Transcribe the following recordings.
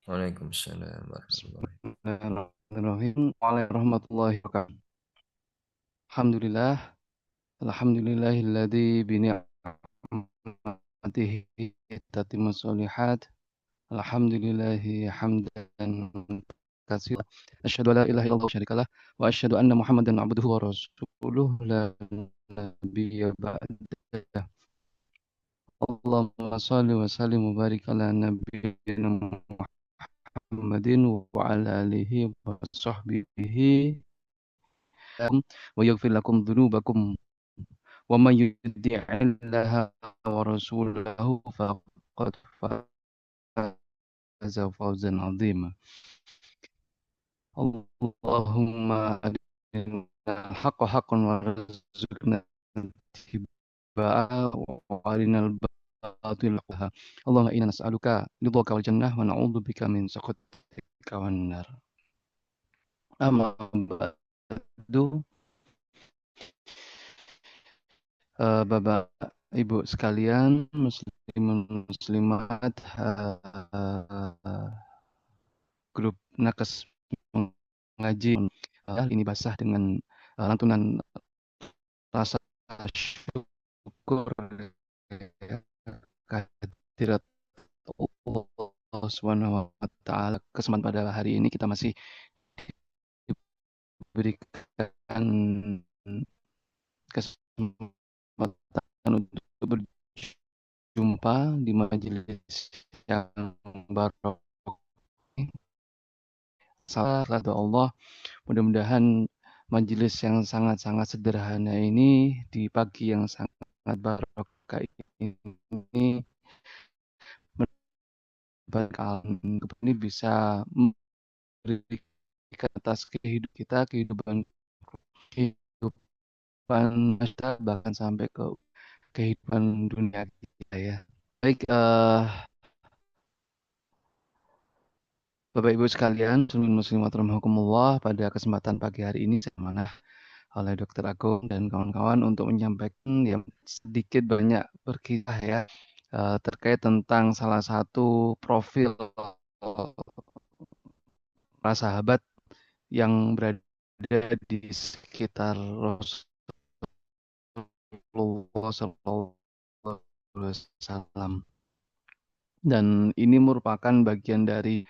Waalaikumsalam warahmatullahi. Bismillahirrahmanirrahim. Waalaikumsalam warahmatullahi wabarakatuh. Alhamdulillah, alhamdulillahilladzi bi ni'matihi tatimmu sholihat. Alhamdulillahi hamdan katsiran. Asyhadu an la ilaha illallah wa syarikalah wa asyhadu anna Muhammadan abduhu wa rasuluh la nabiyya ba'dah. Allahumma shalli wa sallim wa barik ala nabiyyina Muhammadin wa ala alihi wa sahbihi wa yaghfir lakum dzunubakum wa may yuti'illaha wa rasulahu faqad faza fawzan 'azima. Allahumma arina al-haqqa haqqan warzuqna ittiba'ahu wa arinal batila haqqan. Allahumma inna nas'aluka ridhaka wal jannah wa na'udzubika min sakhatika wan nar. Amma ba'du, Bapak Ibu sekalian, muslimin muslimat, grup nakes mengaji ini basah dengan lantunan rasa syukur ya, kehadirat Allah Subhanahu wa taala. Kesempatan pada hari ini kita masih diberikan kesempatan untuk berjumpa di majelis yang baru. Salah Allah, mudah-mudahan majelis yang sangat-sangat sederhana ini di pagi yang sangat barokah ini ini bisa memberikan atas kehidupan kita, bahkan sampai ke kehidupan dunia kita ya. Baik, Bapak Ibu sekalian, muslimin muslimat rahimakumullah, pada kesempatan pagi hari ini saya amanah oleh Dr. Agung dan kawan-kawan untuk menyampaikan yang sedikit banyak berkisah ya terkait tentang salah satu profil para sahabat yang berada di sekitar Rasulullah SAW. Dan ini merupakan bagian dari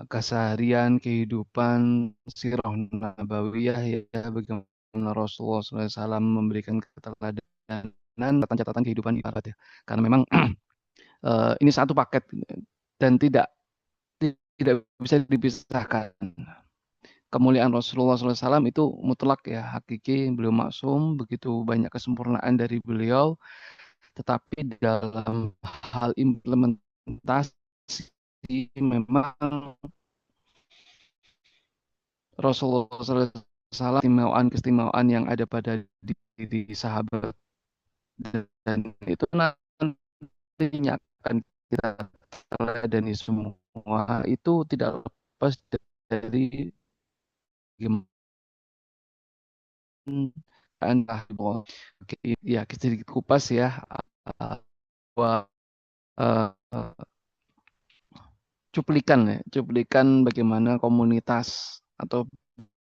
keseharian kehidupan sirah nabawiyah ya, bagaimana Rasulullah SAW memberikan keteladanan catatan kehidupan ibarat ya. Karena memang ini satu paket dan tidak bisa dipisahkan. Kemuliaan Rasulullah SAW itu mutlak ya, hakiki, beliau maksum, begitu banyak kesempurnaan dari beliau, tetapi dalam hal implementasi memang Rasulullah SAW keistimewaan yang ada pada diri sahabat, dan itu nantinya akan kita teladani semua, itu tidak lepas dari gimana entah ya, sedikit kupas ya bahwa cuplikan bagaimana komunitas atau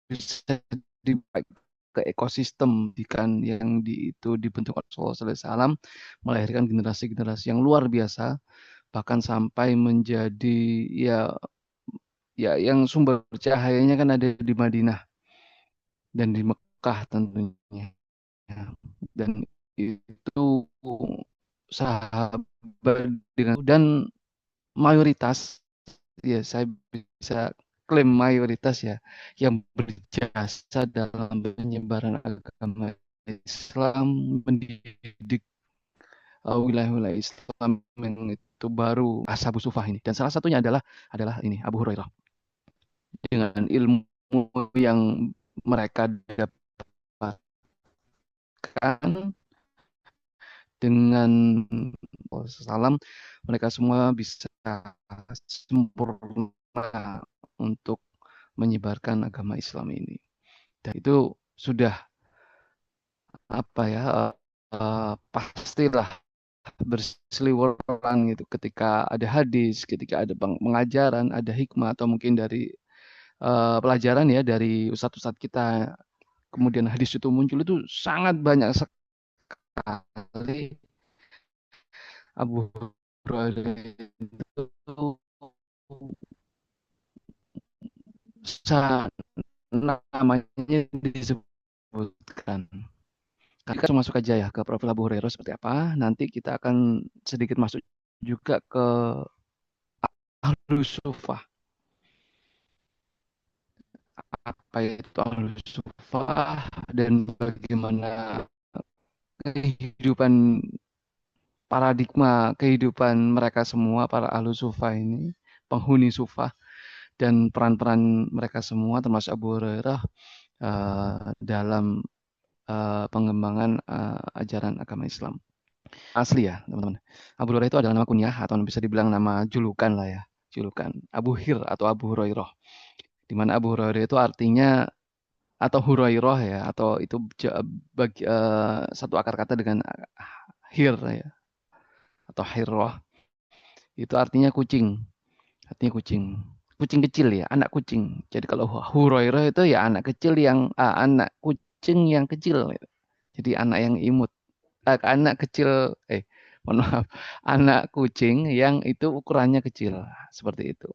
bisa di ke ekosistem ikan yang itu dibentuk Rasulullah SAW, melahirkan generasi-generasi yang luar biasa, bahkan sampai menjadi ya yang sumber cahayanya kan ada di Madinah dan di Mekah tentunya. Dan itu sahabat dengan dan mayoritas ya, saya bisa klaim mayoritas ya yang berjasa dalam penyebaran agama Islam, mendidik wilayah-wilayah Islam yang itu baru Ashabus Sufah ini. Dan salah satunya adalah ini Abu Hurairah, dengan ilmu yang mereka dapatkan dengan salam, mereka semua bisa sempurna untuk menyebarkan agama Islam ini. Dan itu sudah apa ya, pastilah berseliweran gitu ketika ada hadis, ketika ada pengajaran, ada hikmah atau mungkin dari pelajaran ya dari ustadz-ustadz kita. Kemudian hadis itu muncul itu sangat banyak sekali. Abu Hurairah itu namanya disebutkan. Kita langsung masuk aja ya ke profil Abu Hurairah seperti apa. Nanti kita akan sedikit masuk juga ke Ahlus Sufah. Apa itu Ahlus Sufah dan bagaimana kehidupan paradigma kehidupan mereka semua para Ahlus Sufah ini, penghuni Sufah dan peran-peran mereka semua termasuk Abu Hurairah dalam pengembangan ajaran agama Islam. Asli ya, teman-teman. Abu Hurairah itu adalah nama kunyah atau bisa dibilang nama julukan lah ya. Julukan Abu Hir atau Abu Hurairah. Di mana Abu Hurairah itu artinya atau Hurairah ya atau itu satu akar kata dengan hir ya atau hirrah itu artinya kucing. Artinya kucing. Kucing kecil ya, anak kucing. Jadi kalau Hurairah itu ya anak kecil yang anak kucing yang kecil gitu. Jadi anak yang imut. Anak kecil mohon maaf, anak kucing yang itu ukurannya kecil seperti itu.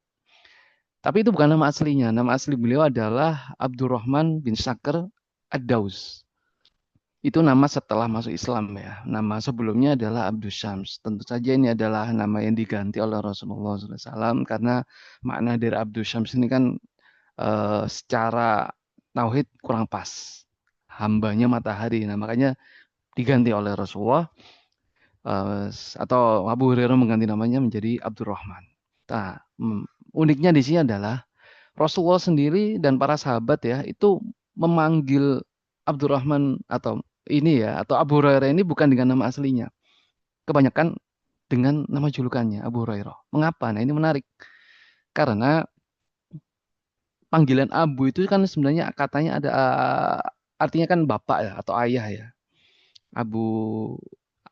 Tapi itu bukan nama aslinya. Nama asli beliau adalah Abdurrahman bin Sakr Ad-Daus. Itu nama setelah masuk Islam ya. Nama sebelumnya adalah Abdus Syams. Tentu saja ini adalah nama yang diganti oleh Rasulullah SAW karena makna dari Abdus Syams ini kan secara tauhid kurang pas. Hambanya matahari. Nah, makanya diganti oleh Rasulullah atau Abu Hurairah mengganti namanya menjadi Abdurrahman. Nah, uniknya di sini adalah Rasulullah sendiri dan para sahabat ya itu memanggil Abdurrahman atau ini ya atau Abu Hurairah ini bukan dengan nama aslinya. Kebanyakan dengan nama julukannya Abu Hurairah. Mengapa? Nah, ini menarik. Karena panggilan Abu itu kan sebenarnya katanya ada artinya kan bapak ya atau ayah ya. Abu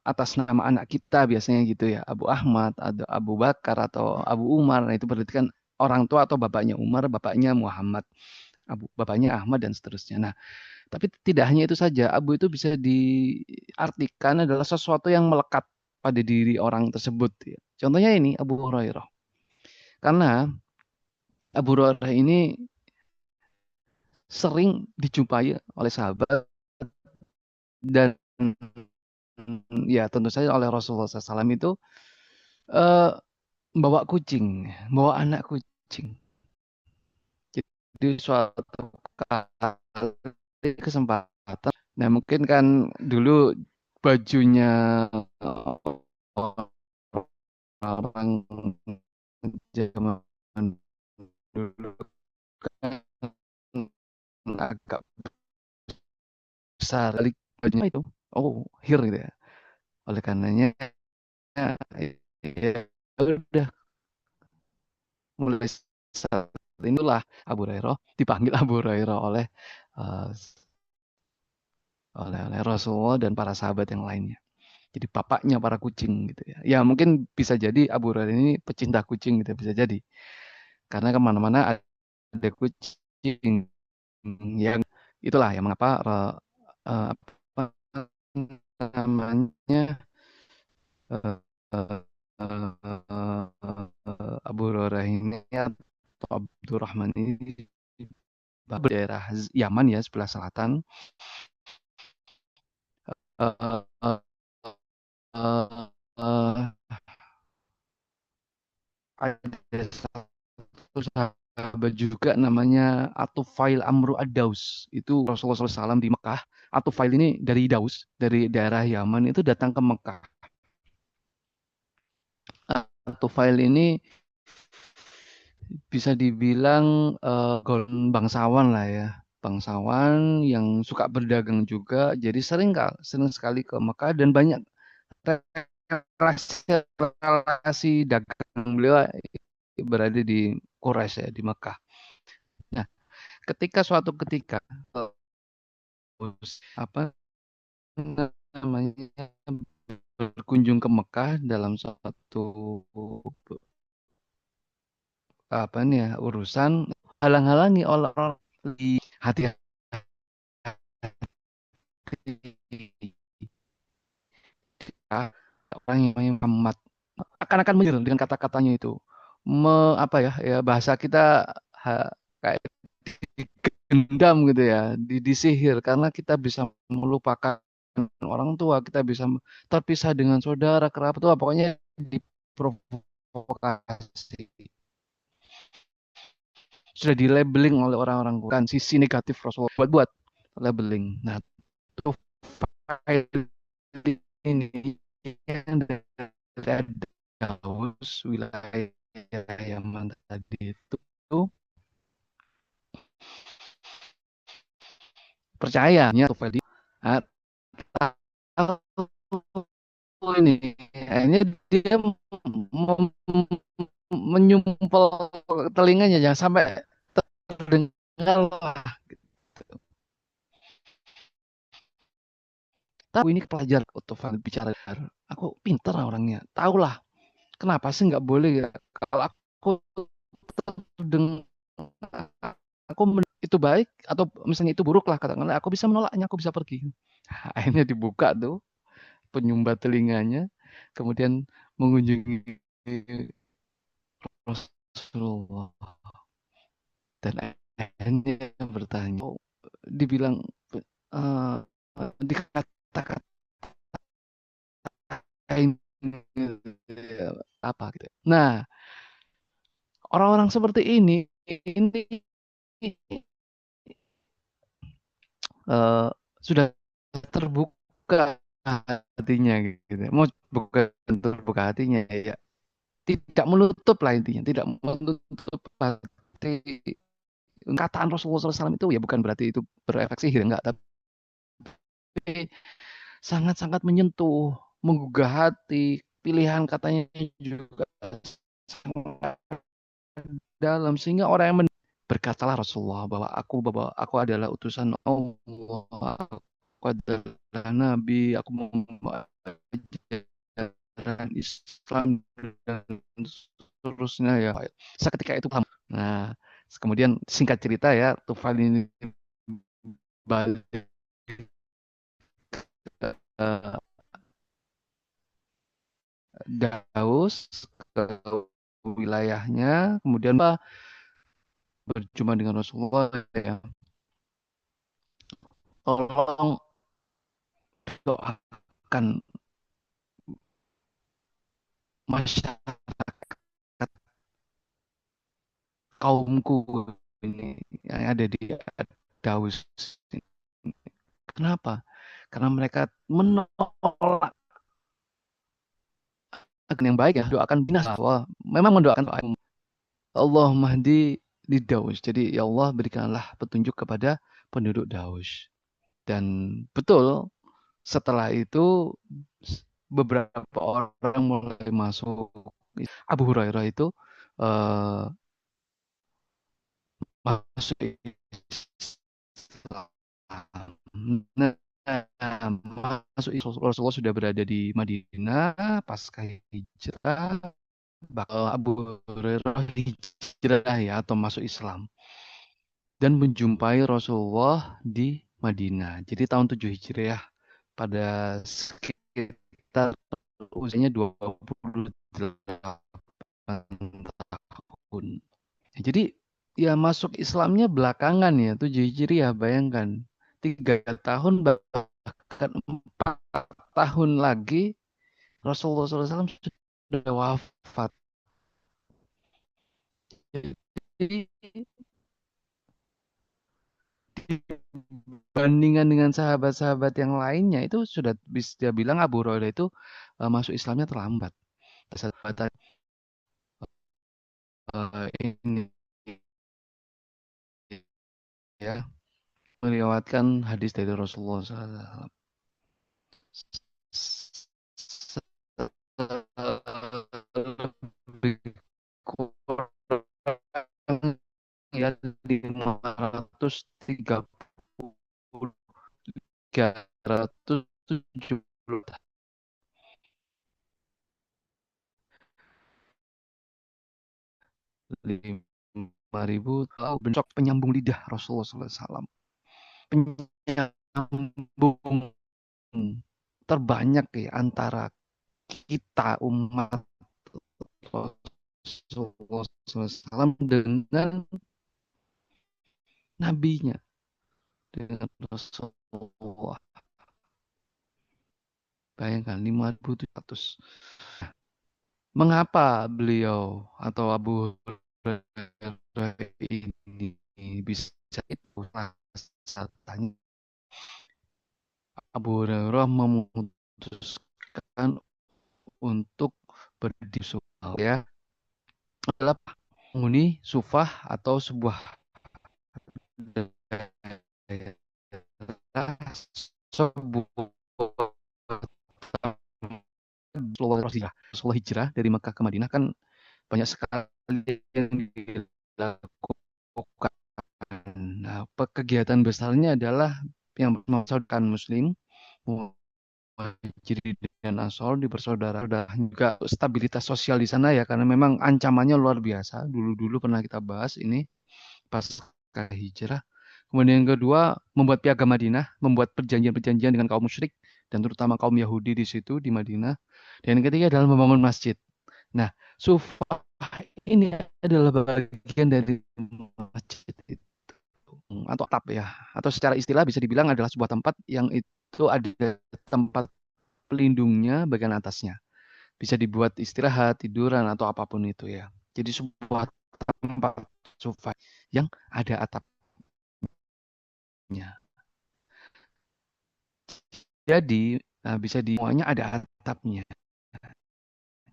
atas nama anak kita biasanya gitu ya. Abu Ahmad, ada Abu Bakar atau Abu Umar. Nah, itu berarti kan orang tua atau bapaknya Umar, bapaknya Muhammad, bapaknya Ahmad dan seterusnya. Nah, tapi tidak hanya itu saja. Abu itu bisa diartikan adalah sesuatu yang melekat pada diri orang tersebut. Ya. Contohnya ini Abu Hurairah. Karena Abu Hurairah ini sering dijumpai oleh sahabat dan ya tentu saja oleh Rasulullah SAW itu eh, bawa kucing, bawa anak kucing. Jadi suatu kali kesempatan. Nah mungkin kan dulu bajunya orang zaman dulu kan agak besar kali bajunya itu. Oh, hir gitu ya. Oleh karenanya ya udah mulai saat inilah Abu Hurairah dipanggil Abu Hurairah eh, oleh Rasulullah dan para sahabat yang lainnya. Jadi bapaknya para kucing gitu ya. Ya mungkin bisa jadi Abu Hurairah ini pecinta kucing gitu bisa jadi. Karena kemana-mana ada kucing yang itulah yang mengapa apa namanya eh, eh, Abu Hurairah ini atau Abdurrahman ini daerah Yaman ya sebelah selatan. Eh, eh, eh, eh, ada satu sahabat juga namanya Atufail Amru Ad-Daus. Itu Rasulullah SAW di Mekah. Atufail ini dari Daus, dari daerah Yaman itu datang ke Mekah. Atufail ini bisa dibilang golongan bangsawan lah ya. Bangsawan yang suka berdagang juga. Jadi sering sekali ke Mekah dan banyak relasi dagang beliau berada di Quraisy ya, di Mekah. Nah, ketika suatu ketika apa namanya berkunjung ke Mekah dalam suatu apa nih ya urusan halang-halangi oleh orang di hati-hati orang yang amat akan menyerang dengan kata-katanya itu apa ya ya bahasa kita kayak digendam gitu ya disihir karena kita bisa melupakan orang tua kita bisa terpisah dengan saudara kerabat tua pokoknya diprovokasi sudah di labeling oleh orang-orang bukan sisi negatif Rasulullah buat labeling. Nah, tuh file ini yang dari Daus wilayah Yaman tadi itu percayanya tuh file nah, tahu ini akhirnya dia menyumpel telinganya jangan sampai terdengar lah. Tahu ini pelajar Ottovan bicara. Aku pinter orangnya. Tahulah kenapa sih nggak boleh ya? Kalau aku terdengar aku itu baik atau misalnya itu buruk lah katakanlah aku bisa menolaknya aku bisa pergi. Akhirnya dibuka tuh penyumbat telinganya, kemudian mengunjungi Rasulullah dan akhirnya bertanya, oh, dibilang eh, dikatakan apa gitu. Nah, orang-orang seperti ini eh, sudah terbuka hatinya gitu. Mau bukan terbuka hatinya ya, tidak menutup lah intinya, tidak menutup hati. Kataan Rasulullah SAW itu ya bukan berarti itu berefek sihir enggak, tapi sangat-sangat menyentuh, menggugah hati. Pilihan katanya juga sangat dalam sehingga orang yang berkatalah Rasulullah bahwa aku adalah utusan Allah, aku adalah Nabi, aku membawa ajaran Islam dan seterusnya ya. Seketika itu paham. Nah, kemudian singkat cerita ya, Tufail ini balik ke Daus ke wilayahnya, kemudian berjumpa dengan Rasulullah ya. Tolong doakan masyarakat kaumku ini yang ada di Daus. Kenapa? Karena mereka menolak yang baik ya, doakan binasa. Wah, memang mendoakan doa. Allah Mahdi di Daus. Jadi ya Allah berikanlah petunjuk kepada penduduk Daus. Dan betul setelah itu beberapa orang mulai masuk. Abu Hurairah itu eh, masuk Islam. Nah, masuk Rasulullah sudah berada di Madinah pasca hijrah. Abu Hurairah hijrah ya atau masuk Islam dan menjumpai Rasulullah di Madinah. Jadi tahun 7 Hijriah pada sekitar usianya 28 tahun. Jadi ya masuk Islamnya belakangan ya 7 Hijriah bayangkan 3 tahun bahkan 4 tahun lagi Rasulullah SAW sudah wafat. Jadi dibandingkan dengan sahabat-sahabat yang lainnya itu sudah bisa bilang Abu Hurairah itu masuk Islamnya terlambat. Sahabat ini ya melewatkan hadis dari Rasulullah SAW. Lebih kurang ya 530 370 5.000 tahu bencok penyambung lidah Rasulullah SAW. Penyambung terbanyak ya antara kita umat Rasulullah SAW dengan nabinya, dengan Rasulullah. Bayangkan 5.700. Mengapa beliau atau Abu Hurairah ini bisa itu? Tanya Abu Hurairah memutuskan untuk berdiri ya adalah penghuni sufah atau sebuah daerah, sebuah Rasulullah hijrah dari Mekah ke Madinah kan banyak sekali yang dilakukan. Nah, kegiatan besarnya adalah yang memasukkan Muslim, Muhajirin dan Ansor di bersaudara. Dan juga stabilitas sosial di sana ya, karena memang ancamannya luar biasa. Dulu-dulu pernah kita bahas ini pas hijrah. Kemudian yang kedua, membuat piagam Madinah, membuat perjanjian-perjanjian dengan kaum musyrik dan terutama kaum Yahudi di situ di Madinah. Dan yang ketiga adalah membangun masjid. Nah, Sufah ini adalah bagian dari masjid itu atau atap ya, atau secara istilah bisa dibilang adalah sebuah tempat yang itu ada tempat pelindungnya bagian atasnya. Bisa dibuat istirahat, tiduran atau apapun itu ya. Jadi sebuah tempat Sufah yang ada atapnya. Jadi bisa di semuanya ada atapnya.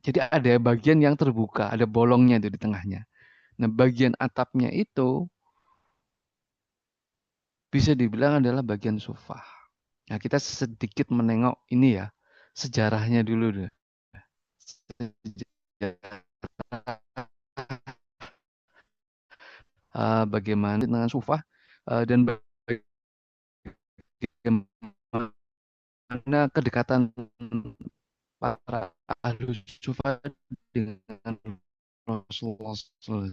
Jadi ada bagian yang terbuka, ada bolongnya itu di tengahnya. Nah, bagian atapnya itu bisa dibilang adalah bagian sofa. Nah, kita sedikit menengok ini ya, sejarahnya dulu deh. Bagaimana dengan sofa dan bagaimana kedekatan para ahli sufa dengan Rasulullah SAW.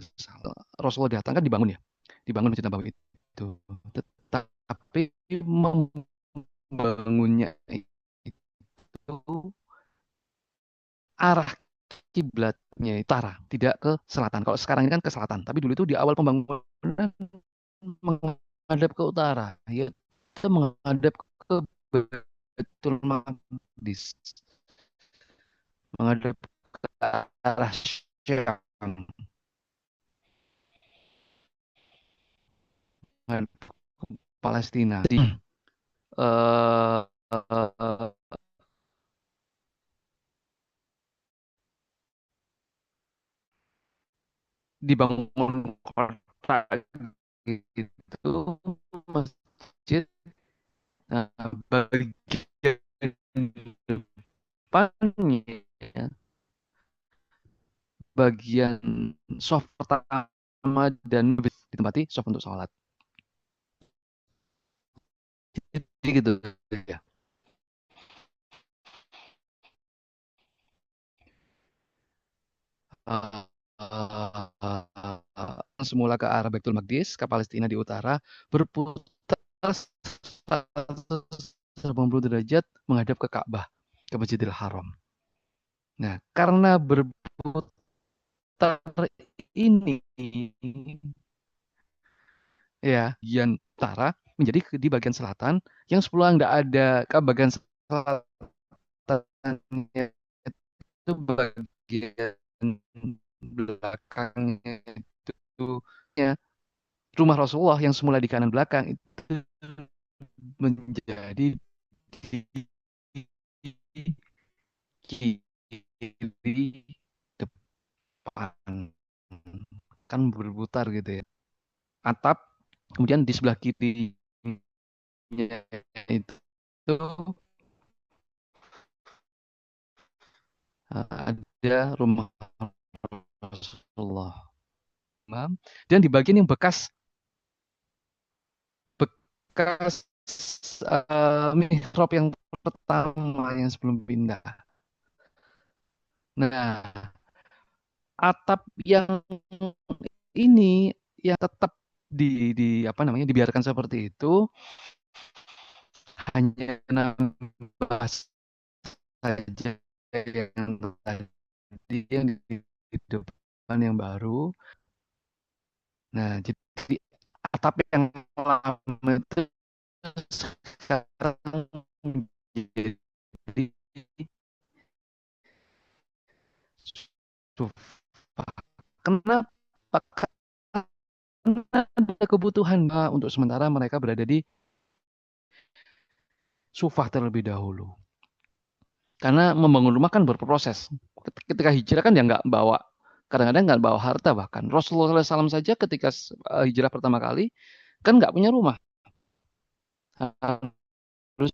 Rasulullah datang kan dibangun ya, dibangun Masjid Nabawi itu. Tetapi membangunnya itu arah kiblatnya itu utara, tidak ke selatan. Kalau sekarang ini kan ke selatan, tapi dulu itu di awal pembangunan menghadap ke utara, yaitu menghadap ke Baitul Maqdis, menghadap ke arah Syam, menghadap Palestina. Jadi eh, eh, dibangun kota gitu masjid. Nah, bagian depannya ya, bagian soft pertama dan ditempati soft untuk sholat. Jadi gitu ya. Uh, semula ke arah Baitul Maqdis, ke Palestina di utara, berputar 180 derajat menghadap ke Ka'bah, ke Masjidil Haram. Nah, karena berputar ini ya, bagian utara menjadi di bagian selatan, yang sepuluh nggak ada ke bagian selatannya itu bagian belakangnya itu ya, rumah Rasulullah yang semula di kanan belakang itu menjadi di kiri depan, kan berputar gitu ya. Atap kemudian di sebelah kirinya itu ada rumah Rasulullah. Dan di bagian yang bekas mihrab yang pertama yang sebelum pindah. Nah, atap yang ini yang tetap di apa namanya dibiarkan seperti itu hanya nambah saja yang tadi yang di depan yang baru. Nah, jadi atap yang lama itu sekarang jadi sofa. Kenapa? Karena ada kebutuhan untuk sementara mereka berada di sofa terlebih dahulu. Karena membangun rumah kan berproses. Ketika hijrah kan dia nggak bawa, kadang-kadang nggak bawa harta bahkan. Rasulullah SAW saja ketika hijrah pertama kali kan nggak punya rumah, harus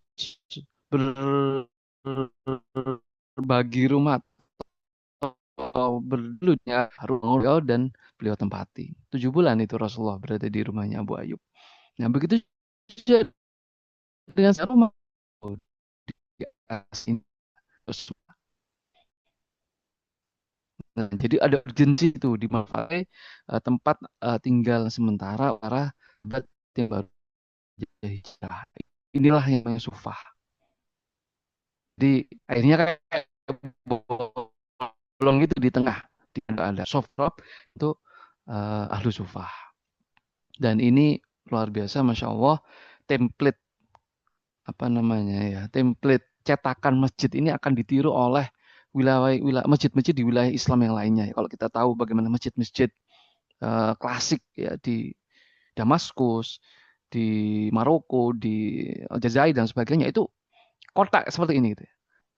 berbagi rumah atau berdulunya harus beliau dan beliau tempati. 7 bulan itu Rasulullah berada di rumahnya Abu Ayyub. Nah begitu juga dengan rumah di asing. Nah, jadi ada urgensi itu dimanfaatkan tempat tinggal sementara para sahabat yang baru hijrah. Inilah yang namanya sufah. Jadi akhirnya kayak bolong itu di tengah, di nggak ada soft drop itu ahlu sufah. Dan ini luar biasa, masya Allah, template apa namanya ya, template cetakan masjid ini akan ditiru oleh wilayah masjid-masjid di wilayah Islam yang lainnya. Kalau kita tahu bagaimana masjid-masjid klasik ya di Damaskus, di Maroko, di Aljazair dan sebagainya itu kotak seperti ini gitu ya.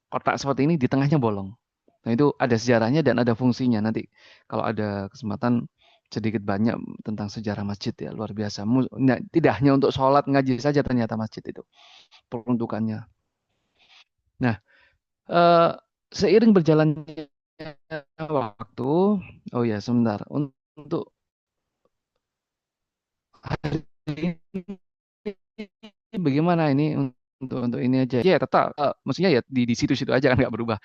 Kotak seperti ini di tengahnya bolong. Nah, itu ada sejarahnya dan ada fungsinya. Nanti kalau ada kesempatan sedikit banyak tentang sejarah masjid ya, luar biasa. Nah, tidak hanya untuk sholat ngaji saja ternyata masjid itu peruntukannya. Nah, eh, seiring berjalannya waktu, oh ya sebentar, untuk hari ini bagaimana ini untuk ini aja ya tetap maksudnya ya di situ-situ aja kan nggak berubah.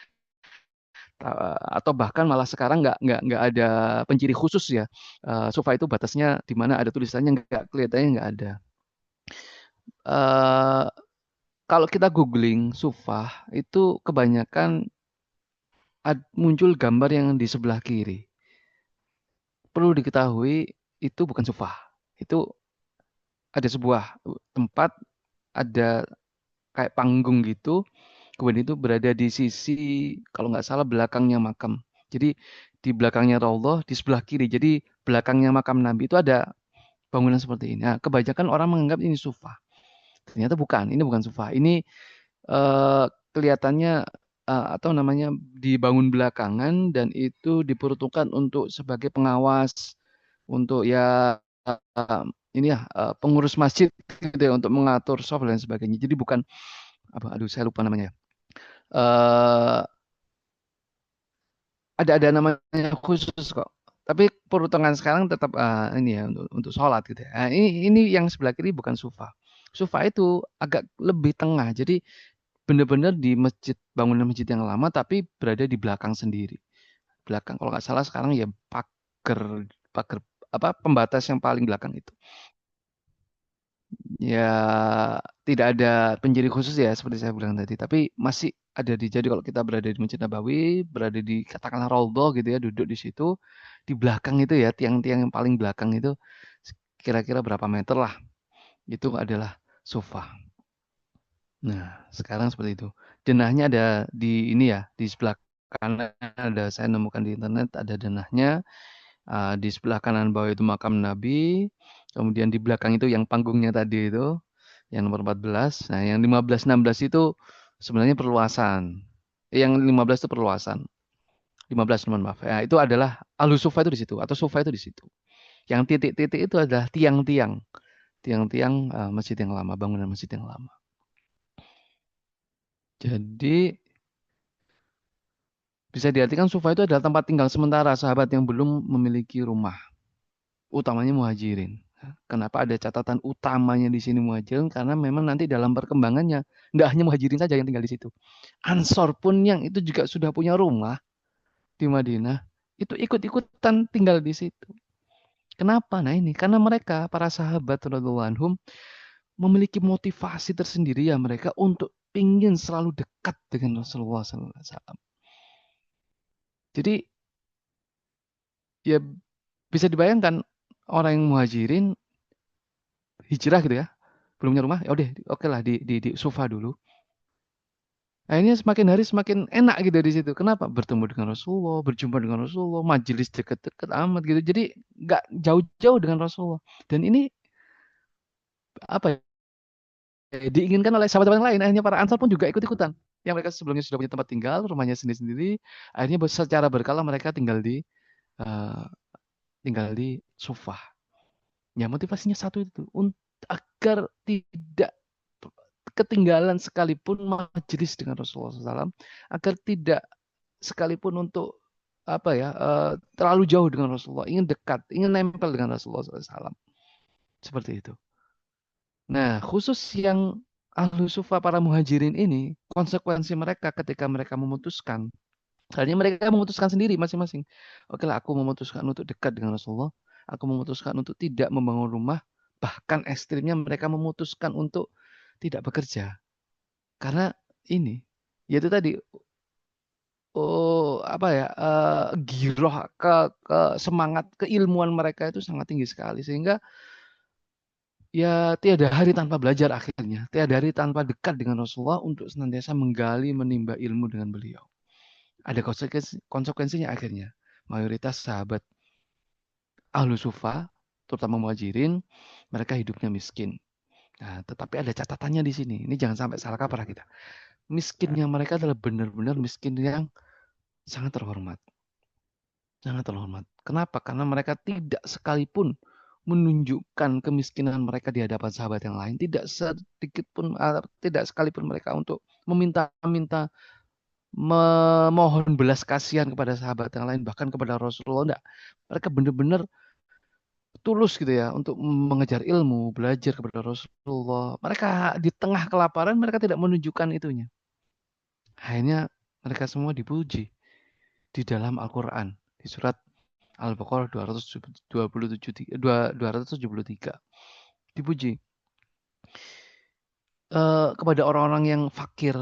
Atau bahkan malah sekarang nggak ada penciri khusus ya. Sofa itu batasnya di mana ada tulisannya nggak kelihatannya nggak ada. Eh, Kalau kita googling sofa itu kebanyakan muncul gambar yang di sebelah kiri. Perlu diketahui itu bukan sofa. Itu ada sebuah tempat, ada kayak panggung gitu. Kemudian itu berada di sisi kalau nggak salah belakangnya makam. Jadi di belakangnya Rasulullah di sebelah kiri. Jadi belakangnya makam Nabi itu ada bangunan seperti ini. Nah, kebanyakan orang menganggap ini sufa. Ternyata bukan. Ini bukan sufa. Ini eh, kelihatannya atau namanya dibangun belakangan dan itu diperuntukkan untuk sebagai pengawas untuk ya ini ya pengurus masjid gitu ya untuk mengatur soft dan sebagainya. Jadi bukan apa aduh saya lupa namanya. eh ada namanya khusus kok. Tapi peruntungan sekarang tetap ini ya untuk sholat gitu ya. Nah, ini yang sebelah kiri bukan sufa. Sufa itu agak lebih tengah. Jadi benar-benar di masjid bangunan masjid yang lama tapi berada di belakang sendiri. Belakang kalau nggak salah sekarang ya pagar pagar apa pembatas yang paling belakang itu. Ya tidak ada penjiri khusus ya seperti saya bilang tadi, tapi masih ada di jadi kalau kita berada di Masjid Nabawi, berada di katakanlah Raudhah gitu ya, duduk di situ, di belakang itu ya tiang-tiang yang paling belakang itu kira-kira berapa meter lah, itu adalah sofa. Nah, sekarang seperti itu. Denahnya ada di ini ya, di sebelah kanan ada saya nemukan di internet ada denahnya. Di sebelah kanan bawah itu makam Nabi. Kemudian di belakang itu yang panggungnya tadi itu, yang nomor 14. Nah, yang 15, 16 itu sebenarnya perluasan. Yang 15 itu perluasan. 15, mohon maaf. Ya, itu adalah alusufa itu di situ atau sofa itu di situ. Yang titik-titik itu adalah tiang-tiang, tiang-tiang masjid yang lama, bangunan masjid yang lama. Jadi bisa diartikan sofa itu adalah tempat tinggal sementara sahabat yang belum memiliki rumah. Utamanya muhajirin. Kenapa ada catatan utamanya di sini muhajirin? Karena memang nanti dalam perkembangannya, tidak hanya muhajirin saja yang tinggal di situ. Ansor pun yang itu juga sudah punya rumah di Madinah, itu ikut-ikutan tinggal di situ. Kenapa? Nah ini, karena mereka, para sahabat radhiyallahu anhum, memiliki motivasi tersendiri ya mereka untuk ingin selalu dekat dengan Rasulullah SAW. Jadi ya bisa dibayangkan orang yang muhajirin hijrah gitu ya, belum punya rumah, ya udah oke lah di sofa dulu. Akhirnya semakin hari semakin enak gitu di situ. Kenapa? Bertemu dengan Rasulullah, berjumpa dengan Rasulullah, majelis deket-deket amat gitu. Jadi nggak jauh-jauh dengan Rasulullah. Dan ini apa ya? Diinginkan oleh sahabat-sahabat yang lain. Akhirnya para Ansar pun juga ikut-ikutan. Yang mereka sebelumnya sudah punya tempat tinggal, rumahnya sendiri-sendiri. Akhirnya secara berkala mereka eh, tinggal di sofa. Ya motivasinya satu itu, agar tidak ketinggalan sekalipun majelis dengan Rasulullah SAW, agar tidak sekalipun untuk apa ya terlalu jauh dengan Rasulullah, ingin dekat, ingin nempel dengan Rasulullah SAW. Seperti itu. Nah, khusus yang ahlu sufa para muhajirin ini, konsekuensi mereka ketika mereka memutuskan, akhirnya mereka memutuskan sendiri masing-masing. Oke lah, aku memutuskan untuk dekat dengan Rasulullah, aku memutuskan untuk tidak membangun rumah, bahkan ekstrimnya mereka memutuskan untuk tidak bekerja. Karena ini, yaitu tadi, oh apa ya, giroh ke semangat keilmuan mereka itu sangat tinggi sekali, sehingga ya tiada hari tanpa belajar akhirnya, tiada hari tanpa dekat dengan Rasulullah untuk senantiasa menggali, menimba ilmu dengan beliau. Ada konsekuensinya akhirnya. Mayoritas sahabat ahlu sufa, terutama muhajirin, mereka hidupnya miskin. Nah, tetapi ada catatannya di sini. Ini jangan sampai salah kaprah kita. Miskinnya mereka adalah benar-benar miskin yang sangat terhormat. Sangat terhormat. Kenapa? Karena mereka tidak sekalipun menunjukkan kemiskinan mereka di hadapan sahabat yang lain. Tidak sedikit pun, tidak sekalipun mereka untuk meminta-minta, memohon belas kasihan kepada sahabat yang lain, bahkan kepada Rasulullah. Enggak. Mereka benar-benar tulus gitu ya untuk mengejar ilmu, belajar kepada Rasulullah. Mereka di tengah kelaparan, mereka tidak menunjukkan itunya. Akhirnya mereka semua dipuji di dalam Al-Quran. Di surat Al-Baqarah 273. Dipuji kepada orang-orang yang fakir,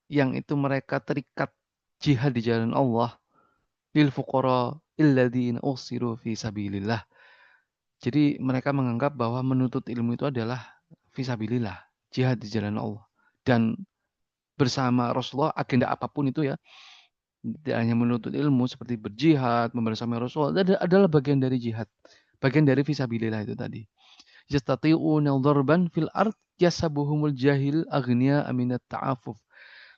yang itu mereka terikat jihad di jalan Allah, lil fuqara illadzina usiru fi sabilillah. Jadi mereka menganggap bahwa menuntut ilmu itu adalah fisabilillah, jihad di jalan Allah. Dan bersama Rasulullah, agenda apapun itu ya, tidak hanya menuntut ilmu seperti berjihad, membersama Rasulullah, adalah bagian dari jihad. Bagian dari fisabilillah itu tadi. Yastati'una dharban fil ard yasabuhumul jahil aghnia aminat ta'afuf.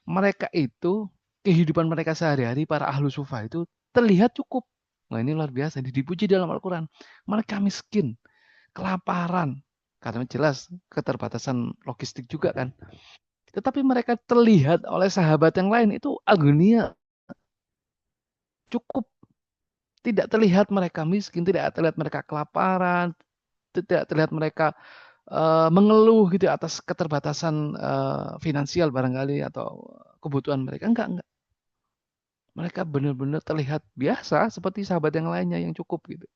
Mereka itu, kehidupan mereka sehari-hari, para ahlu sufa itu terlihat cukup. Nah ini luar biasa, dipuji dalam Al-Quran. Mereka miskin, kelaparan, karena jelas keterbatasan logistik juga kan. Tetapi mereka terlihat oleh sahabat yang lain itu agonia, cukup. Tidak terlihat mereka miskin, tidak terlihat mereka kelaparan, tidak terlihat mereka mengeluh gitu ya atas keterbatasan finansial barangkali atau kebutuhan mereka. Enggak. Mereka benar-benar terlihat biasa seperti sahabat yang lainnya yang cukup gitu.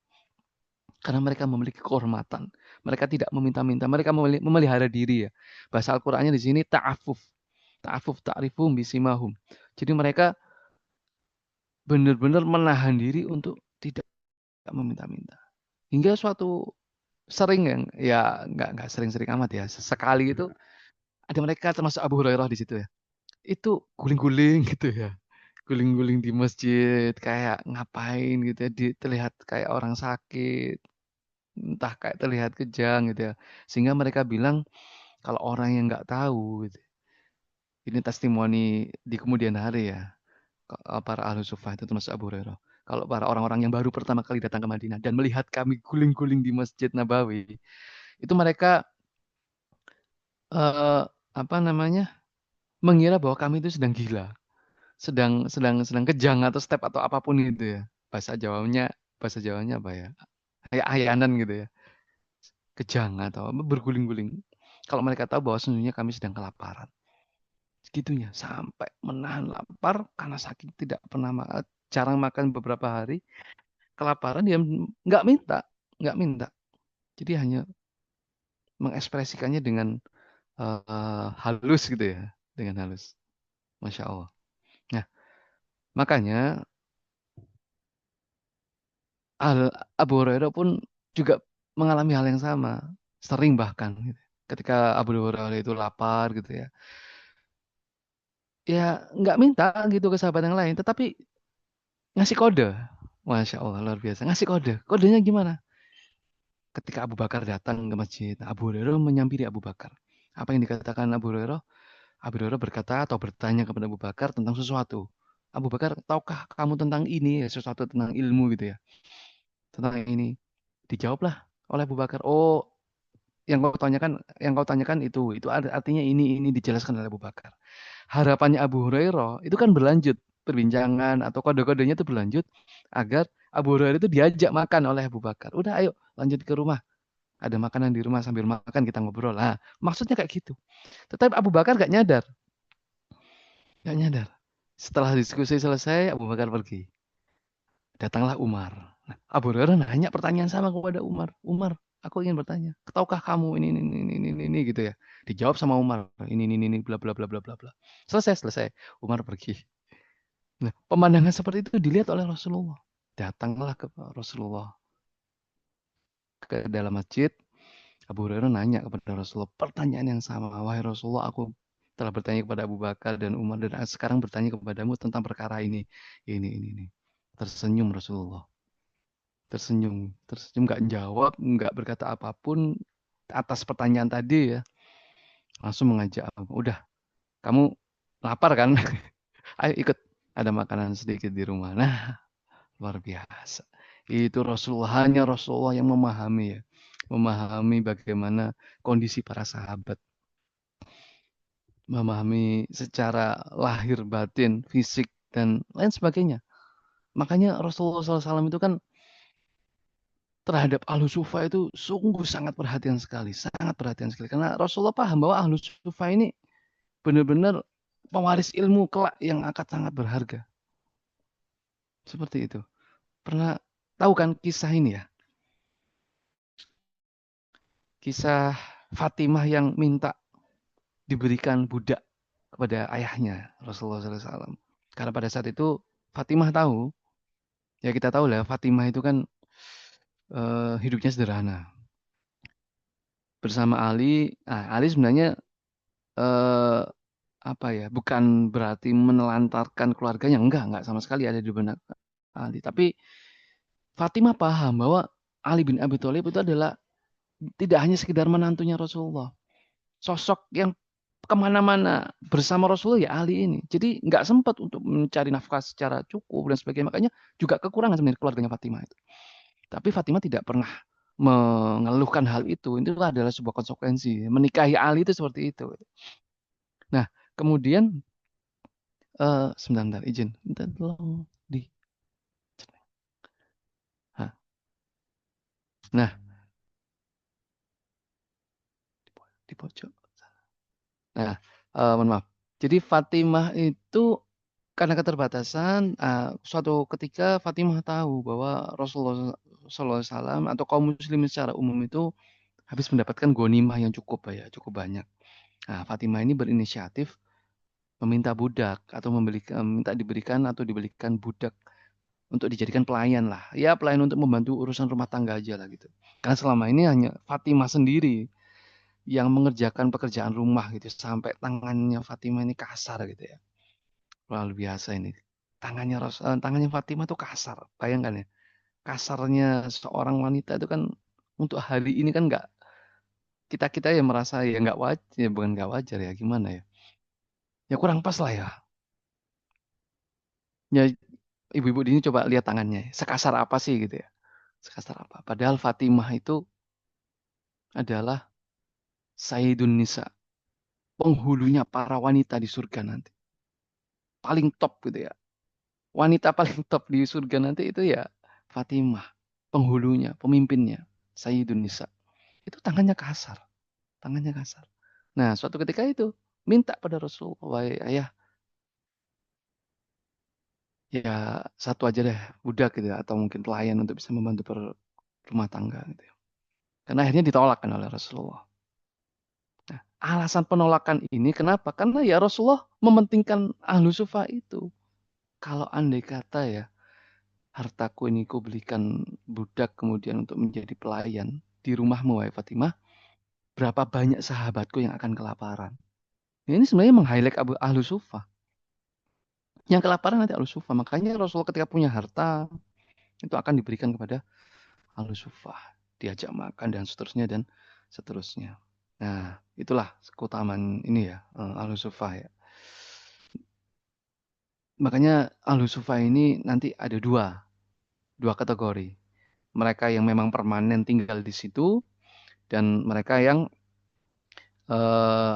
Karena mereka memiliki kehormatan. Mereka tidak meminta-minta. Mereka memelihara diri ya. Bahasa Al-Qur'annya di sini ta'afuf. Ta'afuf ta'rifum bisimahum. Jadi mereka benar-benar menahan diri untuk tidak meminta-minta. Hingga suatu sering yang ya nggak sering-sering amat ya. Sekali itu ada mereka termasuk Abu Hurairah di situ ya. Itu guling-guling gitu ya. Guling-guling di masjid kayak ngapain gitu ya. Terlihat kayak orang sakit, entah kayak terlihat kejang gitu ya. Sehingga mereka bilang kalau orang yang nggak tahu gitu. Ini testimoni di kemudian hari ya. Para ahlu sufah itu termasuk Abu Hurairah. Kalau para orang-orang yang baru pertama kali datang ke Madinah dan melihat kami guling-guling di Masjid Nabawi, itu mereka eh, apa namanya? Mengira bahwa kami itu sedang gila, sedang kejang atau step atau apapun itu ya. Bahasa Jawanya apa ya? Kayak ayanan gitu ya. Kejang atau berguling-guling. Kalau mereka tahu bahwa sesungguhnya kami sedang kelaparan. Segitunya sampai menahan lapar karena saking tidak pernah jarang makan beberapa hari, kelaparan dia nggak minta. nggak minta. Jadi hanya mengekspresikannya dengan halus gitu ya, dengan halus. Masya Allah. Nah, makanya Abu Hurairah pun juga mengalami hal yang sama, sering bahkan gitu. Ketika Abu Hurairah itu lapar gitu ya, ya nggak minta gitu ke sahabat yang lain, tetapi ngasih kode. Masya Allah, luar biasa. Ngasih kode. Kodenya gimana? Ketika Abu Bakar datang ke masjid, Abu Hurairah menyambi Abu Bakar. Apa yang dikatakan Abu Hurairah? Abu Hurairah berkata atau bertanya kepada Abu Bakar tentang sesuatu. Abu Bakar, tahukah kamu tentang ini? Ya, sesuatu tentang ilmu gitu ya. Tentang ini. Dijawablah oleh Abu Bakar. Oh, yang kau tanyakan itu artinya ini dijelaskan oleh Abu Bakar. Harapannya Abu Hurairah itu kan berlanjut perbincangan atau kode-kodenya itu berlanjut agar Abu Hurairah itu diajak makan oleh Abu Bakar. Udah ayo lanjut ke rumah. Ada makanan di rumah sambil makan kita ngobrol. Nah, maksudnya kayak gitu. Tetapi Abu Bakar gak nyadar. Setelah diskusi selesai, Abu Bakar pergi. Datanglah Umar. Nah, Abu Hurairah nanya pertanyaan sama kepada Umar. Umar, aku ingin bertanya, tahukah kamu ini gitu ya? Dijawab sama Umar, ini bla bla bla bla bla bla. Selesai, selesai. Umar pergi. Nah, pemandangan seperti itu dilihat oleh Rasulullah. Datanglah ke Rasulullah ke dalam masjid. Abu Hurairah nanya kepada Rasulullah pertanyaan yang sama. Wahai Rasulullah, aku telah bertanya kepada Abu Bakar dan Umar dan sekarang bertanya kepadamu tentang perkara ini. Ini. Tersenyum Rasulullah. Tersenyum nggak jawab, nggak berkata apapun atas pertanyaan tadi ya. Langsung mengajak, udah, kamu lapar kan? Ayo ikut, ada makanan sedikit di rumah. Nah, luar biasa. Itu hanya Rasulullah yang memahami ya. Memahami bagaimana kondisi para sahabat. Memahami secara lahir batin, fisik, dan lain sebagainya. Makanya Rasulullah SAW itu kan terhadap Ahlus Sufa itu sungguh sangat perhatian sekali. Sangat perhatian sekali. Karena Rasulullah paham bahwa Ahlus Sufa ini benar-benar pewaris ilmu kelak yang akan sangat berharga. Seperti itu. Pernah tahu kan kisah ini ya? Kisah Fatimah yang minta diberikan budak kepada ayahnya Rasulullah SAW. Karena pada saat itu Fatimah tahu, ya kita tahu lah Fatimah itu kan hidupnya sederhana. Bersama Ali, Ali sebenarnya eh, apa ya, bukan berarti menelantarkan keluarganya, enggak sama sekali ada di benak Ali. Tapi Fatimah paham bahwa Ali bin Abi Thalib itu adalah tidak hanya sekedar menantunya Rasulullah, sosok yang kemana-mana bersama Rasulullah ya Ali ini. Jadi nggak sempat untuk mencari nafkah secara cukup dan sebagainya. Makanya juga kekurangan sebenarnya keluarganya Fatimah itu. Tapi Fatimah tidak pernah mengeluhkan hal itu. Itu adalah sebuah konsekuensi. Menikahi Ali itu seperti itu. Nah, kemudian sebentar, izin. Bentar, tolong di. Nah, di pojok. Nah, mohon maaf. Jadi Fatimah itu karena keterbatasan, suatu ketika Fatimah tahu bahwa Rasulullah SAW atau kaum muslimin secara umum itu habis mendapatkan ghanimah yang cukup ya, cukup banyak. Nah, Fatimah ini berinisiatif meminta budak atau minta diberikan atau dibelikan budak untuk dijadikan pelayan lah. Ya, pelayan untuk membantu urusan rumah tangga aja lah gitu. Karena selama ini hanya Fatimah sendiri yang mengerjakan pekerjaan rumah gitu sampai tangannya Fatimah ini kasar gitu ya. Luar biasa ini. Tangannya Fatimah tuh kasar. Bayangkan ya. Kasarnya seorang wanita itu kan untuk hari ini kan nggak kita ya merasa ya nggak wajar, ya bukan nggak wajar ya gimana ya. Ya kurang pas lah ya. Ya ibu-ibu ini coba lihat tangannya. Sekasar apa sih gitu ya. Sekasar apa. Padahal Fatimah itu adalah Sayyidun Nisa. Penghulunya para wanita di surga nanti. Paling top gitu ya. Wanita paling top di surga nanti itu ya Fatimah, penghulunya, pemimpinnya, Sayyidun Nisa. Itu tangannya kasar, tangannya kasar. Nah, suatu ketika itu minta pada Rasulullah, wahai ayah, ya satu aja deh, budak gitu ya, atau mungkin pelayan untuk bisa membantu rumah tangga gitu ya. Karena akhirnya ditolak kan oleh Rasulullah. Nah, alasan penolakan ini kenapa? Karena ya Rasulullah mementingkan ahlu sufa itu. Kalau andai kata ya, hartaku ini ku belikan budak kemudian untuk menjadi pelayan di rumahmu, wahai Fatimah, berapa banyak sahabatku yang akan kelaparan. Ini sebenarnya meng-highlight ahlu sufa. Yang kelaparan nanti ahlu sufa. Makanya Rasulullah ketika punya harta, itu akan diberikan kepada ahlu sufa. Diajak makan dan seterusnya dan seterusnya. Nah, itulah keutamaan ini ya, ahlu sufa ya. Makanya ahlu sufa ini nanti ada dua kategori. Mereka yang memang permanen tinggal di situ dan mereka yang